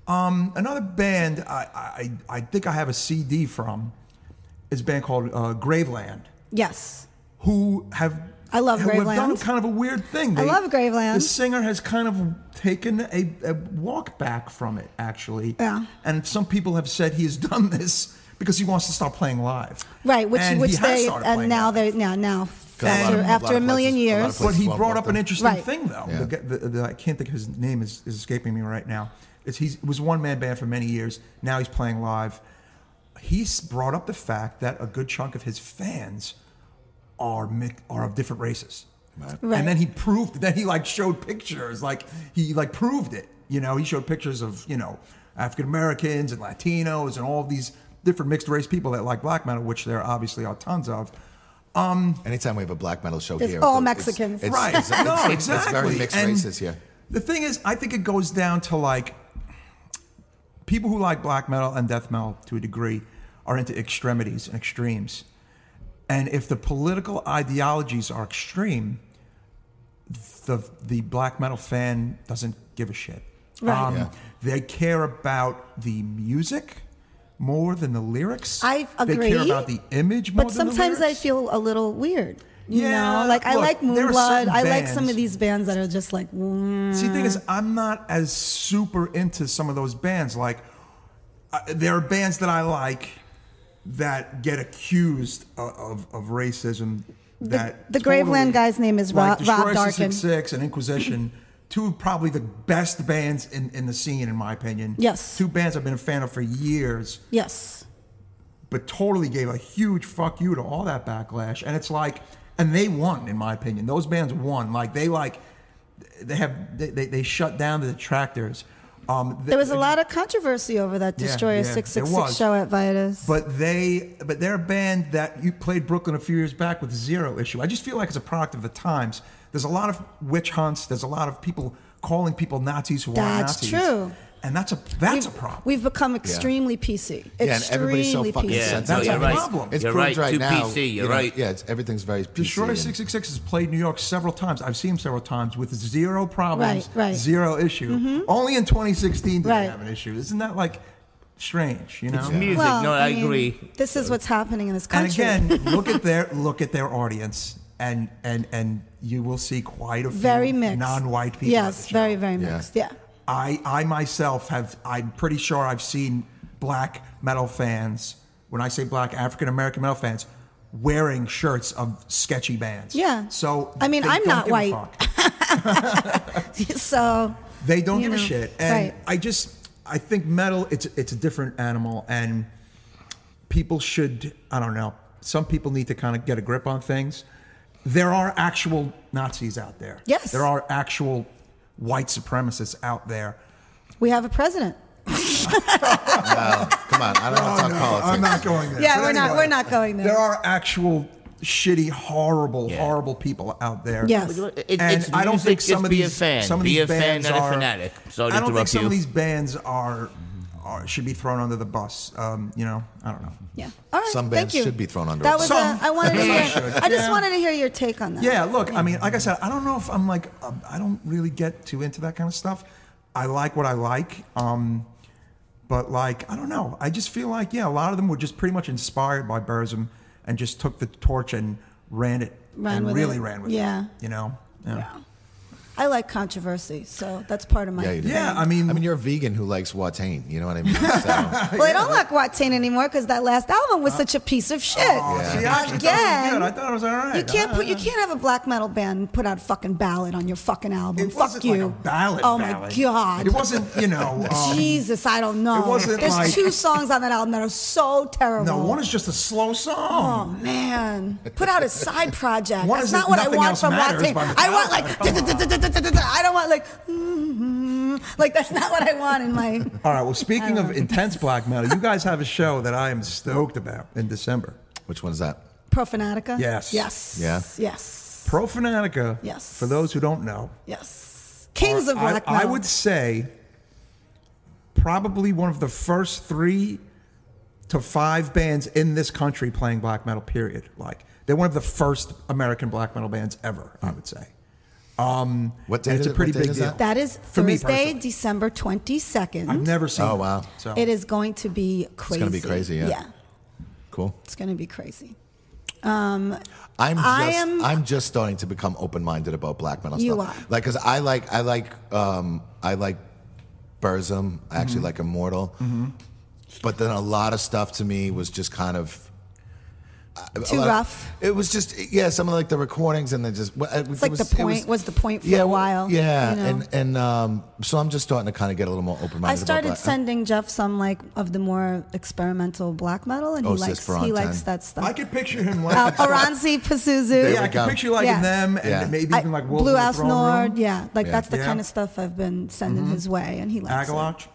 Another band I think I have a CD from is a band called Graveland, Yes. who have I love who have done Graveland. kind of a weird thing. I love Graveland. The singer has kind of taken a walk back from it, actually. Yeah. And some people have said he has done this because he wants to start playing live. Right. Which And which he has they started and playing now live. they now a lot of- after a lot a of million places- a lot of years. places- But he well brought up booked an up. interesting Right. thing, though. Yeah. I can't think of his name is escaping me right now. It was a one-man band for many years. Now he's playing live. He's brought up the fact that a good chunk of his fans are of different races. Right. Right. And then he proved that he showed pictures, he proved it. He showed pictures of, African Americans and Latinos and all of these different mixed race people that like black metal, which there obviously are tons of. Anytime we have a black metal show It's here, all it's- Mexicans. Right. It's exactly. It's very mixed And races here. The thing is, I think it goes down to people who like black metal and death metal to a degree are into extremities and extremes. And if the political ideologies are extreme, the black metal fan doesn't give a shit. Right. Yeah. They care about the music more than the lyrics. I They agree, care about the image more But than the sometimes I lyrics. feel a little weird. You Yeah, know, like I look, like there are Moonblood. certain I like some bands- of these bands that are just like. See, the thing is, I'm not as super into some of those bands. There are bands that I like that get accused of racism. The Graveland guy's name is Rob Destroy Darkin. 666 and Inquisition two of probably the best bands in the scene, in my opinion. Yes. Two bands I've been a fan of for years. Yes. But totally gave a huge fuck you to all that backlash. And it's like, and they won, in my opinion. Those bands won. They shut down the detractors. There was a lot of controversy over that Destroyer 666 show at Vitus. But they're a band that you played Brooklyn a few years back with Zero Issue. I just feel like it's a product of the times. There's a lot of witch hunts. There's a lot of people calling people Nazis who aren't Nazis. That's true. And that's a problem. We've become extremely PC. Yeah, and everybody's so fucking sensitive. That's you're a right. problem. It's You're proved right. Too now. PC. You're right. Yeah, everything's very PC. Destroyer 666 has played New York several times. I've seen him several times with zero problems, Right. zero issue. Only in 2016 did Right. they have an issue. Isn't that like strange? You know. It's music. Well, No, I mean, agree. This is what's happening in this And country. again, look at their audience, and you will see quite a few very mixed. non-white people. Yes, at the show. very, very mixed. Yeah. I myself I'm pretty sure I've seen black metal fans, when I say black African American metal fans, wearing shirts of sketchy bands. Yeah. So I mean, they I'm don't not give a white. fuck. So They don't you give a know, shit. And right. I think metal, it's a different animal, and people should, I don't know, some people need to kind of get a grip on things. There are actual Nazis out there. Yes. There are actual white supremacists out there. we have a president. Come on, I don't want to talk politics. I'm not going there. Yeah, But we're not going there. There are actual shitty, horrible people out there. Yes. It's I don't think music, some of be these a fan. some of Be these a fan, bands not are, a fanatic. Sorry to I don't think interrupt some you. of these bands should be thrown under the bus. I don't know. Yeah. All right. Some bands thank you. should be thrown under That a was. bus. I wanted to hear. should. I just Yeah. wanted to hear your take on that. Yeah, look, I mean, like I said, I don't know if I'm like, I don't really get too into that kind of stuff. I like what I like, but like, I don't know. I just feel like, a lot of them were just pretty much inspired by Burzum and just took the torch and ran with it. Yeah. You know? Yeah. I like controversy, so that's part of my. Yeah, you do. Yeah, I mean, you're a vegan who likes Watain. You know what I mean? So, Well, I don't like Watain anymore because that last album was such a piece of shit. See, I actually thought it was good. I thought it was all right. You can't have a black metal band put out a fucking ballad on your fucking album. It Fuck wasn't you. like a ballad. Oh my god. It wasn't, Jesus, I don't know. It wasn't There's like- 2 songs on that album that are so terrible. No, one is just a slow Oh song. man, put out a side project. One That's is not what I Nothing want Else from Matters Watain. by I want Metallica. like. I don't want like that's not what I want in my. All right, well, speaking of intense black metal, you guys have a show that I am stoked about in December. which one's that? Profanatica. Yes. Yes. Yeah. Yes. Profanatica, Yes. for those who don't know, Yes. Kings of black metal. I would say probably one of the first 3 to 5 bands in this country playing black metal, period. Like, they're one of the first American black metal bands ever, I would say. What day and it's is a pretty what date big is deal. that? That is For me Thursday, personally. December 22nd. I've never seen Oh, it. wow. So. It is going to be crazy. gonna be crazy, yeah. Yeah, Cool. it's going to be crazy. I'm just starting to become open-minded about black metal You stuff. are. Like, cause I like Burzum. I actually like Immortal. But then a lot of stuff to me was just kind of Too rough. It was just some of like the recordings and then just It's like the point was the point for a while. Yeah, you know? and so I'm just starting to kind of get a little more open-minded. I started about black. sending Jeff some like of the more experimental black metal, and he likes that stuff. I could picture him like Oranzi Pazuzu. yeah, I go. could picture you liking Yeah. them, and Yeah. maybe even like Wolves Blue in the House Throne Nord. Room. Yeah, like that's the Yeah. kind of stuff I've been sending his way, and he likes it. Agalach.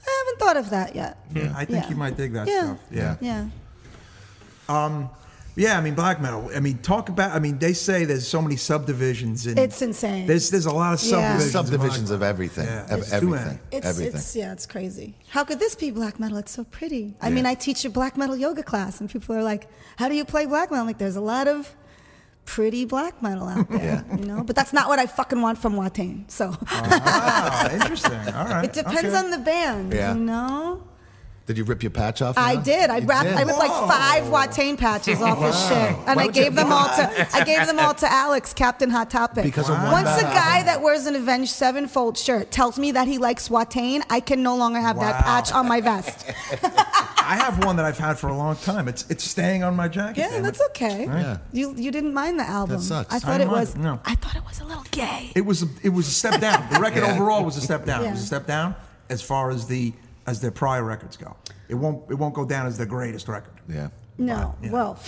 I haven't thought of that yet. I think Yeah. you might dig that Yeah. stuff. Yeah. Yeah. Yeah, I mean black metal. I mean they say there's so many subdivisions in It's insane. There's a lot of Yeah. subdivisions. Subdivisions in of black everything, Yeah. of It's too everything, many. everything. It's crazy. How could this be black metal? It's so pretty. I mean, I teach a black metal yoga class, and people are like, "How do you play black metal?" I'm like, there's a lot of pretty black metal out there, you know. But that's not what I fucking want from Watain. So Ah, interesting. All right. it depends on the band, Yeah. you know. Did you rip your patch off? I now? did. I You ripped did? like 5 Watain patches off his shit, and I gave them all to Alex, Captain Hot Topic. Because of one Once a bad guy album. that wears an Avenged Sevenfold shirt tells me that he likes Watain, I can no longer have that Wow. patch on my vest. I have one that I've had for a long time. It's staying on my jacket. Yeah, damn that's it. okay. Yeah. You didn't mind the album. That sucks. I I thought didn't it was. mind it, no. I thought it was a little gay. It was a step down. The record overall was a step down. Yeah. It was a step down as far as their prior records go. It won't go down as their greatest record. Yeah. No. Yeah. Well.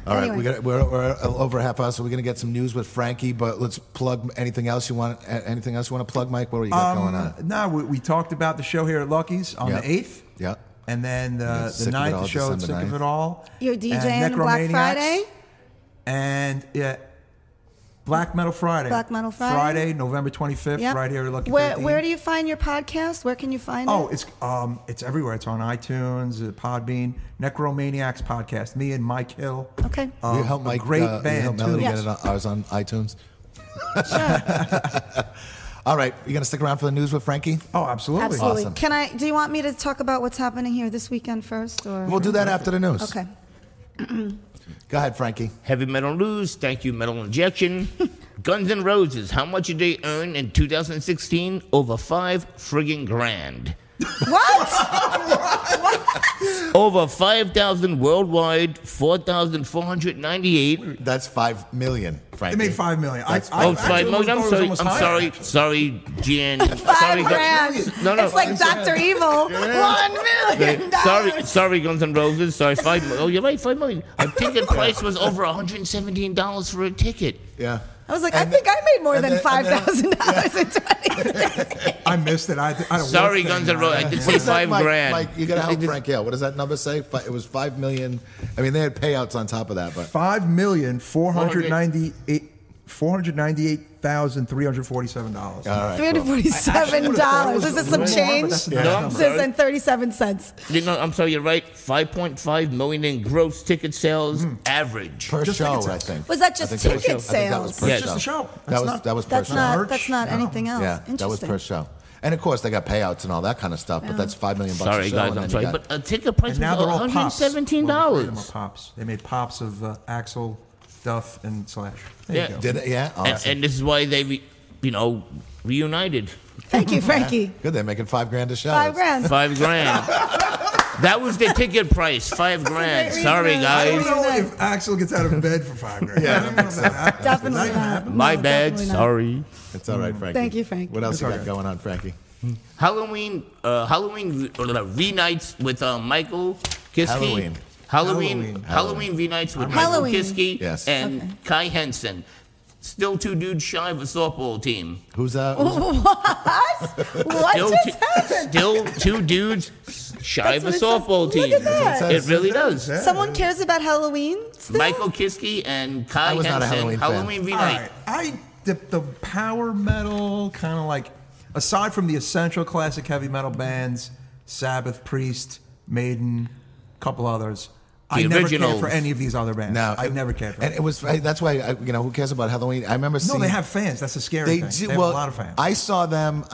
All right, Anyway. we're over a half hour, so we're gonna get some news with Frankie. But let's plug anything else you want. Anything else you want to plug, Mike? What do you got going on? No, we talked about the show here at Lucky's on Yeah. the 8th. Yeah. And then the Sick of It 9th, All, the show at December Sick of 9th. It All. You're And DJing Black Necromaniacs. Friday. And Black Metal Friday. Black Metal Friday. Friday, November 25th, Yep. right here at Lucky Where 13. Where do you find your podcast? Where can you find Oh, it? it's everywhere. It's on iTunes, Podbean, Necromaniacs podcast. Me and Mike Hill. Okay. You help Mike. great You band help too. Melody Yes. get it ours on iTunes. Sure. All right, you gonna stick around for the news with Frankie? Oh, absolutely. Absolutely. Awesome. Do you want me to talk about what's happening here this weekend first, or? We'll do that after the news. Okay. Go ahead, Frankie. Heavy metal news. Thank you, Metal Injection. Guns N' Roses. How much did they earn in 2016? Over $5,000,000. What? Over 5,000 worldwide. 4,498. That's $5 million, Frankie. They made $5 million. That's Oh, actually 5 million. I'm thought it was sorry. almost I'm higher. sorry, Jan. $5 grand. No. It's like Dr. Evil. $1 million. Sorry, Guns N' Roses. Sorry, 5 million. Oh, you're right, 5 million. A ticket price was over $117 for a ticket. Yeah. I was like, And I think I made more and than then- $5,000 in 2016. I missed it. I don't Sorry, work Guns there N' Roses. I now. did What say is that, 5 Mike? grand. Mike, you gotta help Frankie out. What does that number say? It was $5 million. I mean, they had payouts on top of that, but $5,498,347. all right. $347. This is some More, but change. that's a No, nice I'm number. This is in 37 cents. I'm sorry, you're right. 5.5 million in gross ticket sales average. Per Just show, ticket I sales. think. Was that I just think that was- ticket I think that was sales? per Yes. show. Just the show. That was per That's show. not. merch. That's not No. anything else. Yeah, that was per Interesting. show. And of course, they got payouts and all that kind of stuff. But that's $5 million bucks Sorry, a show. guys, and I'm then sorry. you got- But a ticket price And now was they're all pops. $117. Well, the freedom of pops. They made pops of Axl, Duff, and Slash. There Yeah. you go. did it? Yeah. Awesome. And this is why they, reunited. Thank you, Frankie. Good. They're making $5 grand a show. $5 That's- grand. $5 grand. That was the ticket price. $5 grand. great Sorry, reason. I don't guys. know if Axl gets out of bed for $5 grand. Yeah, I don't know if that happens. Definitely Does that not. happen? My No, bad. definitely not. Sorry. It's all right, Frankie. Thank you, Frankie. What else you It's got okay. going on, Frankie? Halloween V-Nights with Michael Kiske. Halloween V-Nights with Michael Halloween. Kiske Yes. and Okay. Kai Henson. Still 2 dudes shy of a softball team. Who's that? What Still, just happened? still 2 dudes shy of a That's what it softball says. team. Look at that. It really does. Yeah. Someone cares about Halloween still? Michael Kiske and Kai I was not a Henson. Halloween fan. V-Night. All right. The power metal kind of like, aside from the essential classic heavy metal bands, Sabbath, Priest, Maiden, a couple others, I never cared originals. for any of these other bands. No, I never cared for And them. it was that's why who cares about Halloween? I remember No, seeing they have fans. That's a scary thing. do They have well. a lot of fans. I saw them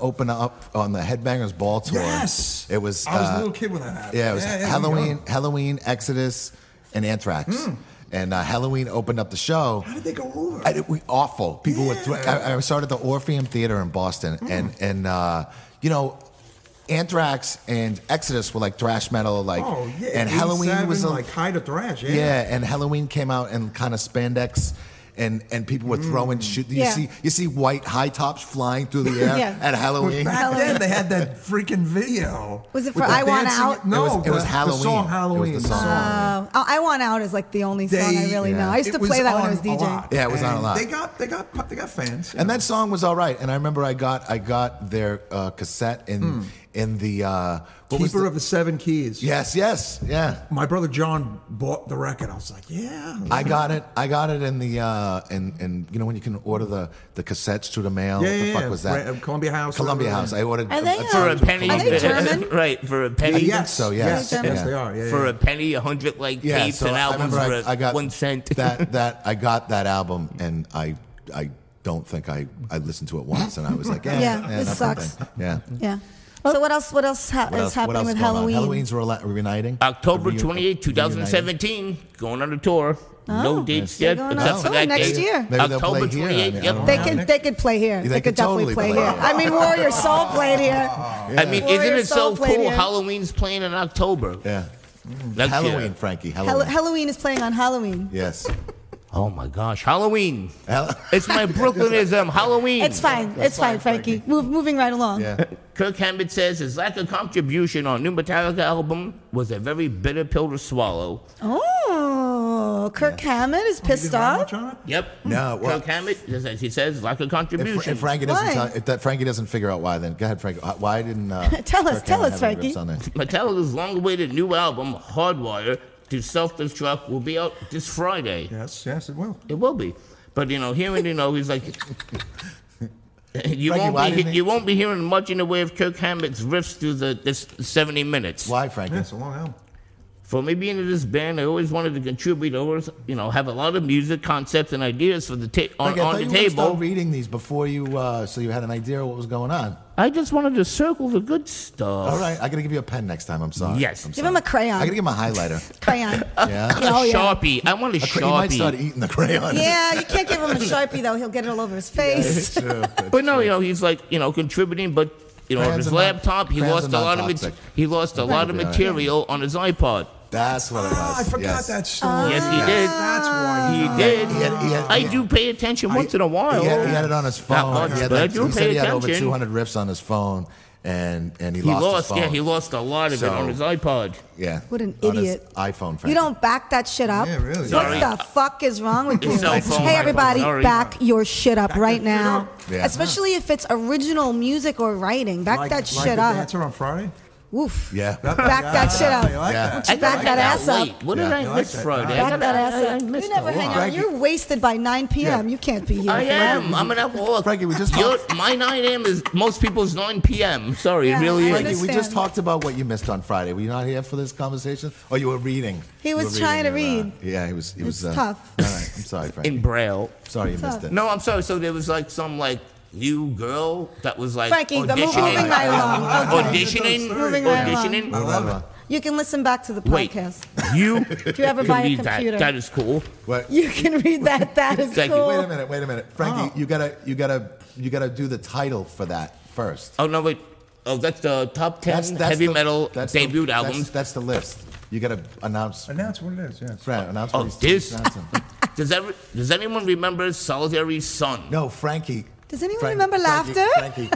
open up on the Headbangers Ball tour. Yes. It was. I was a little kid when that happened. Yeah, it was there you Halloween, go. Halloween, Exodus, and Anthrax. And Halloween opened up the show. How did they go over? We awful. People were. I started the Orpheum Theater in Boston, and Anthrax and Exodus were like thrash metal, like. Oh yeah. And Halloween 87, was like high to thrash. Yeah. yeah, and Halloween came out in kind of spandex, and people were throwing shoot. Yeah. You see white high tops flying through the air Yeah. at Halloween. Back then, they had that freaking video. Was it with for the I Want dancing- Out? No, It was the Halloween. song It Halloween. was the song. I Want Out is like the only song I really know. I used to It was play that when I on was a DJing. lot. Yeah, it was on a And lot. They got fans. And that song was all right. And I remember I got their cassette in the what was Keeper the, of the Seven Keys. yes, yeah. My brother John bought the record. I was like, yeah. I got it in the in when you can order the cassettes through the mail. Yeah, What the yeah, fuck yeah. was that? Right, Columbia House. Columbia House. I ordered Are they, For a penny. Are they German? Right, for a penny. Yes. so, yes. Yes, Yes, they are. Yeah, For yeah. a penny, 100 Yeah, tapes so and I albums remember for I got 1 cent. that I got that album and I don't think I listened to it once and I was like, Yeah, not this my sucks. thing. Yeah. Yeah. So what else? What else is What happening else with going on? Halloween? Halloween's reuniting. October Reuniting. 28, 2017, going on a tour. Oh, No dates they're yet, going except on for tour that next date. year. Maybe they'll October play here. 28, I mean, I yep. don't They know. could play here. They They could could definitely totally play play here. here. I mean, Warrior Soul played here. I mean, Warrior isn't it so Soul played cool? here. Halloween's playing in October. Yeah. Next Halloween, year. Frankie. Halloween. Halloween is playing on Halloween. Yes. Oh my gosh, Halloween! It's my Brooklyn-ism. Halloween. It's fine. It's fine, Frankie. Moving right along. Yeah. Kirk Hammett says his lack of contribution on new Metallica album was a very bitter pill to swallow. Oh, Kirk Hammett is You pissed didn't write off. much on it? Yep. No, well- Kirk Hammett, as he says, lack of contribution. If Frankie Why? doesn't, Frankie doesn't figure out why, then go ahead, Frankie. Why didn't? Tell us, Kirk Hammett have any Frankie. riffs on it? Metallica's long-awaited new album, Hardwire to Self-Destruct, will be out this Friday. Yes, it will. It will be. But, hearing, he's like... You Frankie, why didn't he- won't be hearing much in the way of Kirk Hammett's riffs through this 70 minutes. Why, Frankie? Yeah, it's a long album. For me being in this band, I always wanted to contribute. I always, have a lot of music concepts and ideas for the on Frankie, I thought the you were gonna table. start reading these before you, so you had an idea of what was going on. I just wanted to circle the good stuff. All right, I gotta give you a pen next time. I'm sorry. Yes. I'm Give sorry. him a crayon. I gotta give him a highlighter. Crayon. Yeah. Oh, yeah. Sharpie. I want a He might start Sharpie. eating the crayon. Yeah, you can't give him a Sharpie, though. He'll get it all over his face. It's true. But no, he's like, contributing, but on Crayons his are not- laptop, he crayons lost are a lot of non-toxic. he lost a lot of Right. material on his iPod. That's what it was. I forgot Yes. that story. Yes, he did. That's why He did. He had- I do pay attention once in a while. He had it on his phone. Not much, he had but I like, do he said pay he had over attention. 200 riffs on his phone, and he He lost lost, his phone. yeah, he lost a lot of it So- on his iPod. Yeah. What an on his idiot. iPhone, Frankie. You don't back that shit up. Yeah, really. Sorry. What the fuck is wrong with you? It's cell phone, Hey, everybody, sorry. back your shit up right that shit now. up. Yeah. Especially if it's original music or writing. Back that like shit the up. Dancer on Friday? Woof. Yeah. Back that shit up. You like Yeah. that? You back that ass up. Wait, what did Yeah. I You miss like that? Friday? Back that ass I up. missed You never a hang lot. out. Frankie- You're wasted by 9 p.m. Yeah. You can't be here. I forever. am. I'm an alcoholic. Frankie, we just My 9 a.m. is most people's 9 p.m. Sorry, Yeah, it really I is. Frankie, we just understand. talked about what you missed on Friday. Were you not here for this conversation? Or you were reading? He You was were trying to reading read. yeah, he was. It's tough. All right, I'm sorry, Frankie. In Braille. Sorry you missed it. No, I'm sorry. So there was like some new girl that was like Frankie, the moving auditioning. right along. Okay. Auditioning. Moving right along. Auditioning. I love it. You can listen back to the Wait, podcast. you If you ever can buy a read computer. that is cool. What? You can read that. That is Thank you. cool. Wait a minute, Frankie. You gotta do the title for that first. Oh no, wait. Oh, that's the top 10 heavy metal debut albums. That's the list. You gotta announce. Announce what it is, yes. Fran, announce Oh, what he's this? announcing. Does anyone remember Solitary Sun? No, Frankie. Does anyone remember Laughter? Frankie,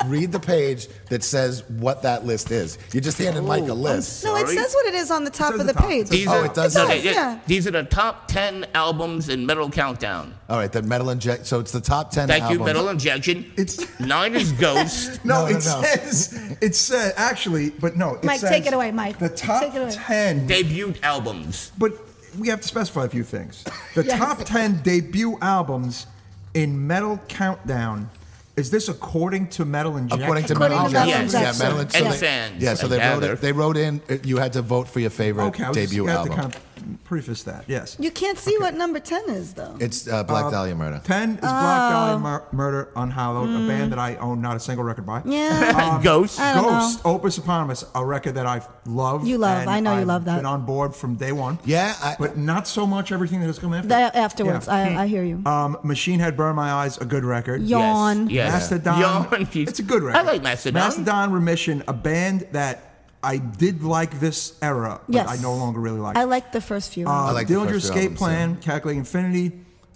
read the page that says what that list is. You just handed Mike a list. No, it Sorry. says what it is on the top says of the the top. page. These Oh, are, it does. okay, It does, yeah. These are the top 10 albums in Metal Countdown. All right, that Metal Inject. So it's the top 10 Thank albums. you, Metal Injection. It's 9 is Ghost. no, No, it says actually, but no. It Mike, says take it away, Mike. The top Take it away. 10 Debut albums. But we have to specify a few things. The Yes. top 10 debut albums in Metal Countdown. Is this according to Metal Injection? According to According Metal to Metal Injection. Injection. Yeah, Metal And Injection. fans, Yeah, so I they wrote gather. it. They wrote in. You had to vote for your favorite Okay, I was debut just album. have to kind of preface that. Yes. You can't see what number 10 is, though. It's Black Dahlia Murder. 10 is Black Dahlia Murder Unhallowed, a band that I own not a single record by. Yeah. Ghost. I don't Ghost, Opus Eponymous, a record that I love. You love. and I know you I've love that. Been on board from day one. Yeah, But not so much everything that has come after. Afterwards, Yeah. I hear you. Machine Head Burn My Eyes, a good record. Yawn. Yes. Mastodon. Yawn. It's a good record. I like Mastodon. Mastodon Remission, a band that I did like this era, but Yes. I no longer really like. I like the first few. I like the Dillinger first few Escape albums, Plan, Calculating Infinity,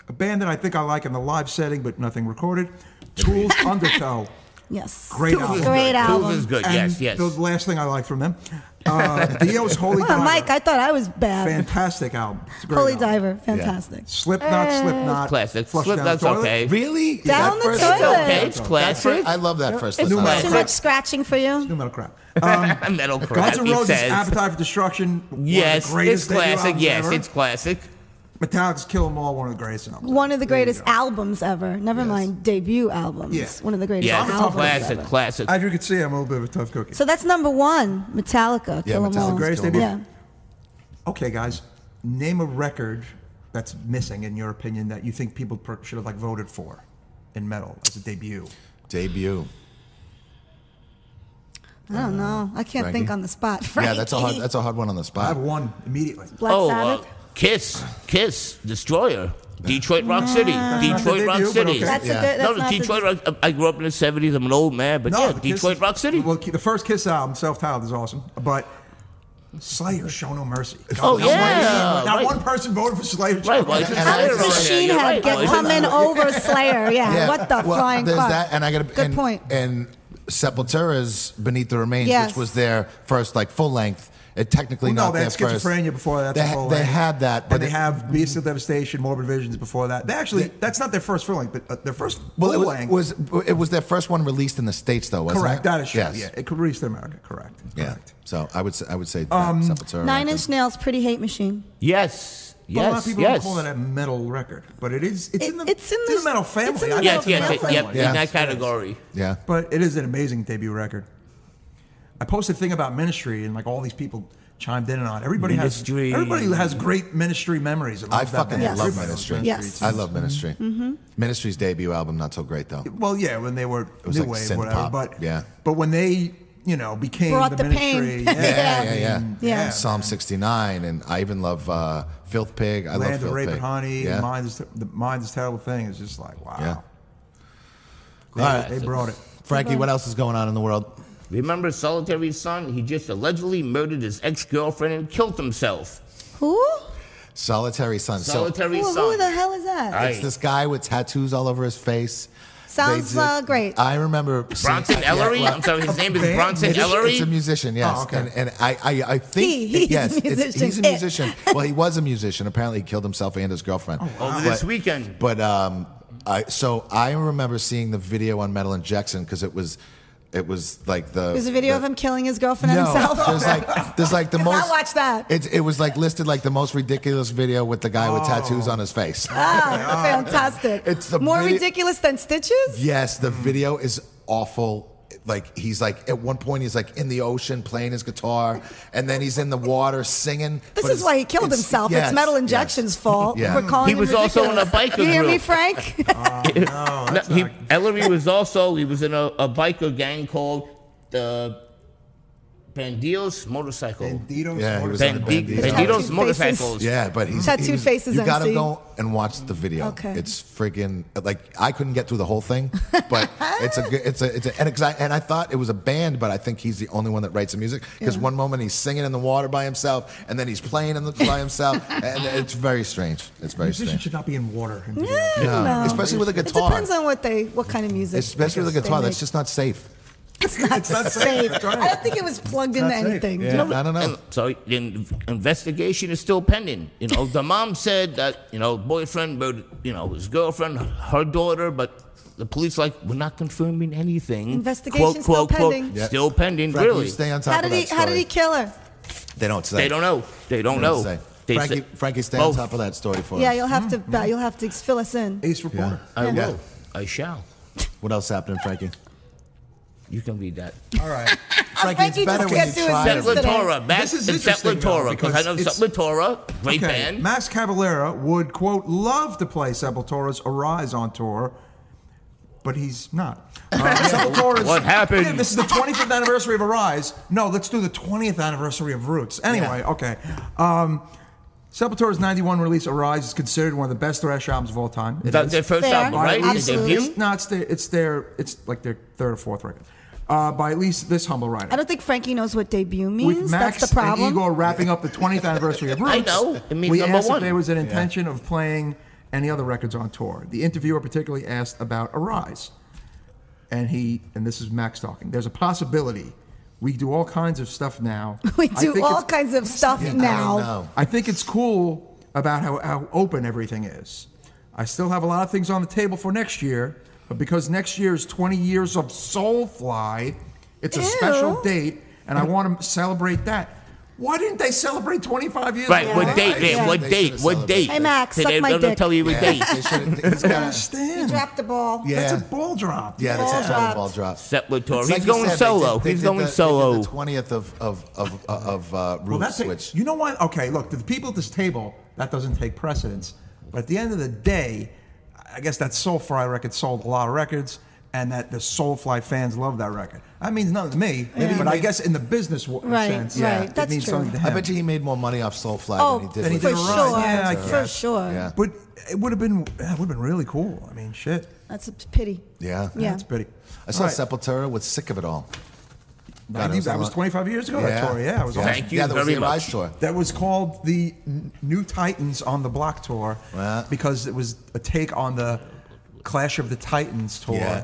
a band that I think I like in the live setting, but nothing recorded. Tools Undertow, Yes. great Tools album. is Great good. album. Tools is good. And Yes, yes. the last thing I like from them, Dio's Holy Wow, Diver. Mike, I thought I was bad. Fantastic album. It's a great Holy album. Diver, fantastic. Slipknot. Classic. Flush Down the Slipknot's Toilet. okay. Really? Down That the first- toilet. Okay, it's classic. I love that first. It's listen. classic. Too much scratching for you? New metal crap. Metal crap, Guns N' he Roses, says. Appetite for Destruction. One Yes, of the greatest it's debut classic. albums Yes, ever. it's classic. Metallica's Kill 'Em All, one of the greatest albums. One of the There you greatest go. albums ever. Never mind debut albums. Yeah. One of the greatest Yeah, albums classic, ever. classic. As you can see, I'm a little bit of a tough cookie. So that's number 1, Metallica. Yeah, Kill 'Em Metallica. All. Greatest Kill 'Em debut. Yeah. Okay, guys, name a record that's missing, in your opinion, that you think people should have voted for in metal as a debut. Debut. I don't know. I can't Frankie? think on the spot. Yeah, Frankie. that's a hard one on the I spot. have one immediately. Black Sabbath. Kiss, Destroyer. Detroit Rock City. not the Detroit Rock debut, but City. okay. That's Yeah. a good. That's No, not Detroit the, Rock. I grew up in the 70s. I'm an old man, but yeah, the Kiss- Detroit Rock City. Well, the first Kiss album, self-titled, is awesome, but Slayer, Show No Mercy. Oh, Not yeah, one, not right. one person voted for Slayer. Show Right, No well, Mercy. it's How Slayer does right Machine there. You're Head right, get boys. coming over Slayer? Yeah. What the well, flying there's fuck? that, and I got Good point. And Sepultura's Beneath the Remains, Yes. which was their first like full length. It technically Well, no, not they their had first. Schizophrenia before that. They had that, but and they have Beast of Devastation, Morbid Visions before that. They actually, that's not their first full length, but their first well, full it length. was their first one released in the States, though, wasn't correct. it? That is true. Yes. Yeah, it could reach to America. Correct. Yeah. Correct. So I would say Sepultura. Nine Inch Nails, Pretty Hate Machine. Yes. But a lot of Yes. people don't Yes. call it a metal record, but it is. It's in the it's in the metal family. it's in the I Yes, think yes, it's in the yep, metal in family. that category. Yeah. But it is an amazing debut record. I posted a thing about Ministry, and like all these people chimed in on it. Everybody Ministry. has great Ministry memories. I fucking Yes. love Yes. Ministry. Yes. I love Ministry. Mm-hmm. Ministry's debut album, not so great though. Well, yeah, when they were was new like wave, synth whatever. pop, But yeah. but when they became Brought the the Ministry, pain. Yeah. Yeah. Psalm 69, and I even love Filth Pig. I love Land of Filth Rape Pig. and Honey, Yeah. the Mind is Terrible Thing is just like wow. Yeah. They, All right. they brought it. Frankie, what else is going on in the world? Remember Solitary Son? He just allegedly murdered his ex-girlfriend and killed himself. Who? Solitary Son. Solitary Who Son. the hell is that? I- It's this guy with tattoos all over his face. Sounds They did- great. I remember Bronson Ellery? I'm sorry, his name is band? Bronson It's Ellery? a musician, yes. Oh, okay. And I think He's a yes, musician. he's a musician. Well, he was a musician. Apparently, he killed himself and his girlfriend. Over this weekend. But I remember seeing the video on Metal Injection because it was like the. There's a video of him killing his girlfriend and No, himself. there's like the most. I watched that. It was like listed like the most ridiculous video with the guy with tattoos on his face. Ah, fantastic. It's the More video- ridiculous than Stitches? Yes, the video is awful. Like he's like at one point he's like in the ocean playing his guitar, and then he's in the water singing. This but is why he killed it's- himself. yes, It's Metal yes. Injection's fault. Yeah. For calling He him was also in a ridiculous. biker You hear me, group. Frank? Ellery was in a biker gang called the Bandidos Motorcycle. Bandidos. Yeah, he was Motorcycle. on the Bandidos. Bandidos Tattoo Motorcycles. faces. Yeah, but he's Tattooed he was- faces You gotta MC. go and watch the video. Okay. It's friggin' like I couldn't get through the whole thing, but and I thought it was a band, but I think he's the only one that writes the music because Yeah. one moment he's singing in the water by himself, and then he's playing by himself, and it's very strange. It's very Musicians strange. should not be in water. No, especially with a It guitar. depends on what kind of music. Especially with a they guitar, that's make. just not safe. It's not safe. I don't think it was plugged into not safe. anything. Yeah, I don't know. And so the investigation is still pending. The mom said that boyfriend murdered his girlfriend, her daughter, but the police we're not confirming anything. Investigation still pending. Yep. Still pending. Frankie, Really? you stay on top How of did that he? story. How did he kill her? They don't say. They don't know. They don't know. Say. They Frankie, stay both. on top of that story for Yeah, us. you'll have to fill us in. Ace Reporter. I Yeah. will. I shall. What else happened, Frankie? You can read that. All right. Frankie, it's Frankie better just when can't you do his try best it. today. Sepultura. Back This is to interesting, though, Sepultura, because I know because Sepultura, great Okay, band. Max Cavalera would, quote, love to play Sepultura's Arise on tour, but he's not. Sepultura's, What happened? Yeah, this is the 25th anniversary of Arise. No, let's do the 20th anniversary of Roots. Anyway, Yeah. okay. Sepultura's 91 release Arise is considered one of the best thrash albums of all time. It That's is. their first Fair. album, right? Their Absolutely. debut? No, it's like their third or fourth record. By at least this humble writer. I don't think Frankie knows what debut means. With Max That's the and problem. Igor wrapping up the 20th anniversary of Roots, I know. It means we number asked one. if there was an intention of playing any other records on tour. The interviewer particularly asked about Arise. And this is Max talking, there's a possibility we do all kinds of stuff now. We I do think all it's- kinds of stuff I don't now. know. I think it's cool about how open everything is. I still have a lot of things on the table for next year, but because next year is 20 years of Soulfly, it's a Ew. special date, and I want to celebrate that. Why didn't they celebrate 25 years? Right, of what Arise? date? Yeah. What They date? should've What celebrated. date? Hey, Max, They suck don't my don't dick. tell you what Yeah, date. they should've- I don't he's got- understand. Dropped the ball. Yeah. That's a ball drop. Yeah, that's Ball a total drop. ball drop. Sepultura. It's He's like you going said, solo. they He's did going the- solo. They did the 20th of Well, Roots, which you know what? Okay, look, to the people at this table, that doesn't take precedence. But at the end of the day, I guess that Soulfly record sold a lot of records. and that the Soulfly fans love that record. That means nothing to me, Yeah. but I guess in the business Right, sense, right. it That's means true. something to him. I bet you he made more money off Soulfly Oh, than he did for with sure. Yeah, I For guess. sure. Yeah. But it would have been really cool. I mean, shit. That's a pity. Yeah. Yeah. That's pity. I saw Right. Sepultura with Sick of It All. God, That was 25 years ago. That tour, yeah, it was awesome. Thank you Yeah, that was very the much. Rise tour. That was called the New Titans on the Block tour because it was a take on the Clash of the Titans tour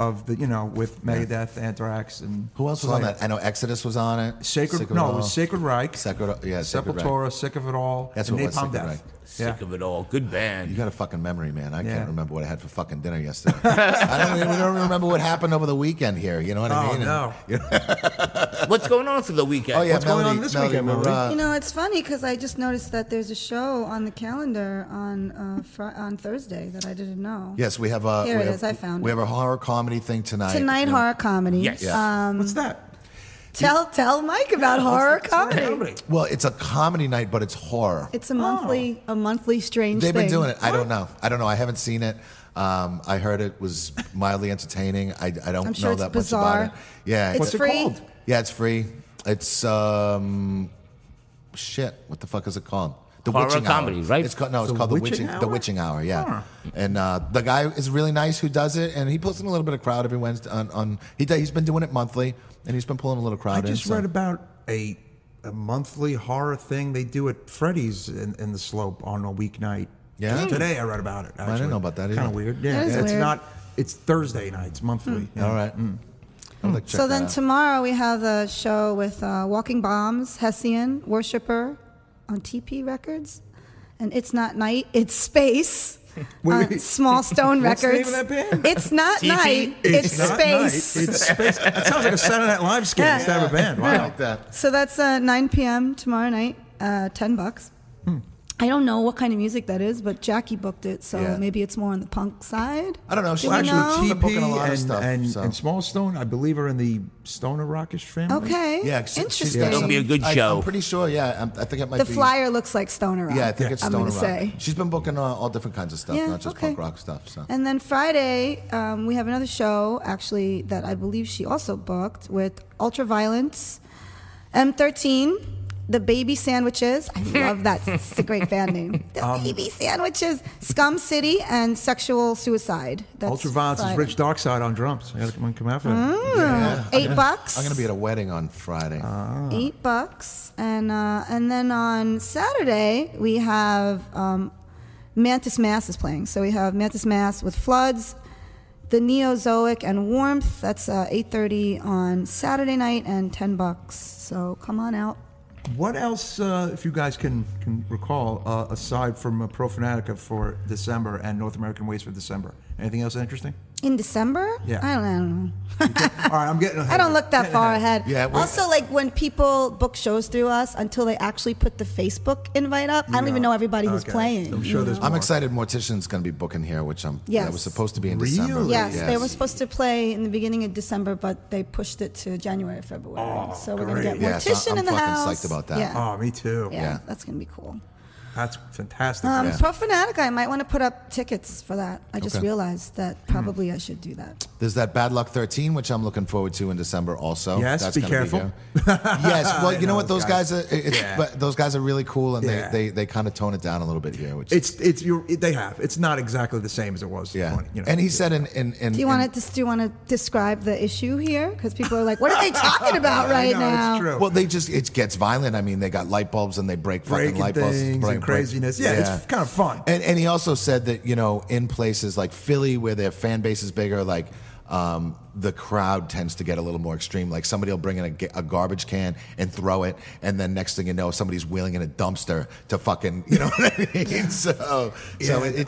of the with Megadeth, Anthrax, and Who else was on that? I know Exodus was on it. It was Sacred Reich, Sacred Reich. Sepultura, Sick of It All, That's and what it was, Napalm Sacred Death. Reich. Sick of it all. Good band. You got a fucking memory, man. I Yeah. can't remember what I had for fucking dinner yesterday. We don't remember what happened over the weekend here. You know what I mean? No. What's going on for the weekend? Oh yeah, What's going Melody, on this Melody, weekend, we're, Melody? It's funny because I just noticed that there's a show on the calendar on Thursday that I didn't know. yes, we have Here we it have, is, I found we it. have a horror comedy thing tonight. Tonight, horror comedy. Yes. What's that? Tell Mike about horror comedy. Well, it's a comedy night, but it's horror. It's a monthly strange They've thing. been doing it. I don't know. I haven't seen it. I heard it was mildly entertaining. I don't I'm sure know it's that bizarre. much about it. Yeah, It's What's it free. called? Yeah, it's free. It's shit. What the fuck is it called? The Horror Witching comedy, Hour. right? It's called the Witching Witching Hour? the Witching Hour. Yeah, and the guy is really nice who does it, and he pulls in a little bit of crowd every Wednesday. He's been doing it monthly, and he's been pulling a little crowd. I just in, so- read about a monthly horror thing they do at Freddy's in the Slope on a weeknight. Yeah? Today I read about it. Actually. didn't know about that either. Kind of weird. Yeah, That is it's weird. not. It's Thursday nights, monthly. Yeah. All right. I'll check So that then out. tomorrow we have a show with Walking Bombs, Hessian, Worshipper on TP Records. And It's Not Night, It's Space. Wait. Small Stone What's the name Records. of that band? It's not TP? night, it's not night, space. it's space. That sounds like a Saturday Night Live skit Yeah. instead of a band. I Wow. like that. So that's 9 p.m. tomorrow night, $10. I don't know what kind of music that is, but Jackie booked it, so Yeah. maybe it's more on the punk side. I don't know. She's Do we know? actually TP booking a lot of stuff. so. and Small Stone, I believe, are in the Stoner Rockish family. Okay. Yeah, Interesting. It'll be a good show. I'm pretty sure. Yeah, I think it might The be. flyer looks like Stoner Rock. Yeah, I think it's I'm Stoner gonna Rock. say. She's been booking all different kinds of stuff, Yeah, not just okay. punk rock stuff. So. And then Friday, we have another show, actually, that I believe she also booked with Ultraviolence, M13, The Baby Sandwiches. I love that. It's a great band name. The Baby Sandwiches, Scum City, and Sexual Suicide. That's Ultraviolence is Friday. Rich Darkside on drums. I gotta come after that. $8. I'm gonna be at a wedding on Friday. $8, and then on Saturday we have Mantis Mass is playing. So we have Mantis Mass with Floods, The Neozoic, and Warmth. That's 8:30 on Saturday night and $10. So come on out. What else, if you guys can recall, aside from Pro Fanatica for December and North American Waste for December? Anything else interesting? In December? Yeah. I don't know. All right, I'm getting ahead. I don't look that far ahead. Yeah, Also, like when people book shows through us, until they actually put the Facebook invite up, I don't even know everybody who's Okay. playing. I'm sure you there's know? I'm excited. Mortician's gonna be booking here, which that Yes. was supposed to be in Really? December. Yes, they were supposed to play in the beginning of December, but they pushed it to January, February. So we're going to get great. Yeah, so Mortician I'm in the fucking house. psyched about that. Yeah. Oh, me too. Yeah, that's going to be cool. That's fantastic. Pro Fanatica, I might want to put up tickets for that. I just Okay. realized that probably I should do that. There's that Bad Luck 13, which I'm looking forward to in December also. Yes, That's be gonna careful. here. Yes, well, you know what? Those guys are. Yeah. But those guys are really cool, and Yeah. they kind of tone it down a little bit here. Which They have. It's not exactly the same as it was. yeah. 20, And he said in Do you want to describe the issue here? Because people are like, what are they talking about right I know, now? It's true. Well, it gets violent. I mean, they got light bulbs and they break fucking Breaking light bulbs. things and craziness. Yeah, it's kind of fun. And he also said that, in places like Philly where their fan base is bigger, like the crowd tends to get a little more extreme. Like somebody will bring in a garbage can and throw it, and then next thing you know, somebody's wheeling in a dumpster to fucking, you know what I mean? So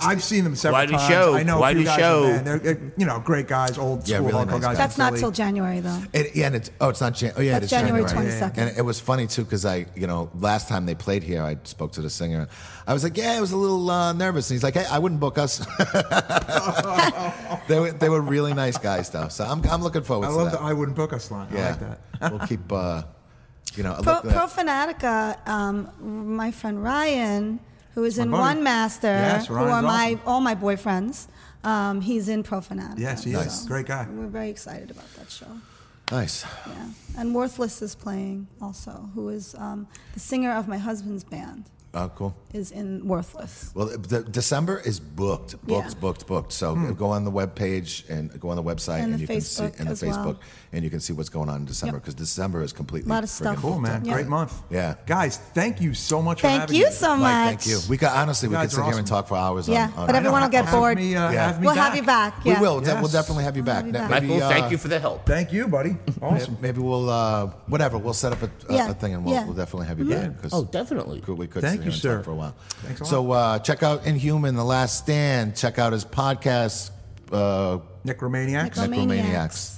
I've seen them several Why the times. show? I know Why a few the guys show? in the band. They're great guys, old Yeah, school really hardcore nice guys. guys. That's from not Philly. till January, though. it's not January. That's January 22nd. 22nd. And it was funny too because last time they played here, I spoke to the singer. I was like, yeah, I was a little nervous, and he's like, hey, I wouldn't book us. They were really nice guys though, so I'm looking forward I to love that. the I wouldn't book us line. I Yeah, like that. we'll keep. Pro Fanatica, my friend Ryan, who is in buddy. One Master, Yes, who Ryan's are awesome. all my boyfriends. He's in Pro Fanatica. Yes, he is. Great guy. We're very excited about that show. Nice. Yeah. And Worthless is playing also, who is the singer of my husband's band. Oh, cool. Is in Worthless. Well, December is booked. So go on the webpage and go on the website And the you can see Facebook and the as Facebook well. and you can see what's going on in December because December is completely A lot of stuff. Cool, man. Yeah. Great month. Yeah. Guys, thank you so much for Thank having you me. so much. Mike, thank you. We could honestly we You could guys sit are here awesome. and talk for hours. Yeah, on but everyone will get Have bored. me, have me We'll back. have you back. We Yeah. will. Yes. We'll definitely have you back. We'll have you back. Maybe, Michael, thank you for the help. Thank you, buddy. Awesome. Maybe we'll whatever. We'll set up a thing and we'll definitely have you back. 'cause Oh, definitely. we could Thank sit you, here and sir. talk for a while. Thanks a lot. So check out Inhuman, The Last Stand. Check out his podcast, Necromaniacs. Necromaniacs.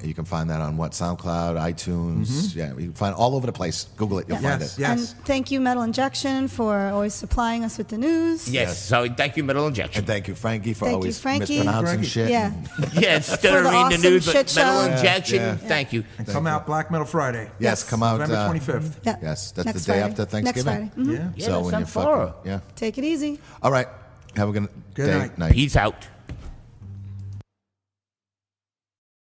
You can find that on SoundCloud, iTunes. Yeah, you can find it all over the place. Google it, you'll find Yes, it. yes. And thank you, Metal Injection, for always supplying us with the news. Yes. So thank you, Metal Injection. And thank you, Frankie, for Thank you, always Frankie. mispronouncing Frankie. shit. Yeah. Yeah, stuttering the awesome news, shit but Metal show. Injection. Yeah. Thank you. And come out Black Metal Friday. Yes, come out. November 25th. Yeah. Yes, that's Next the day Friday. after Thanksgiving. Next Friday. Mhm. Yeah. Yeah, So that's when not you far. fucking, yeah. Take it easy. All right. Have a good Good day, night. Peace out.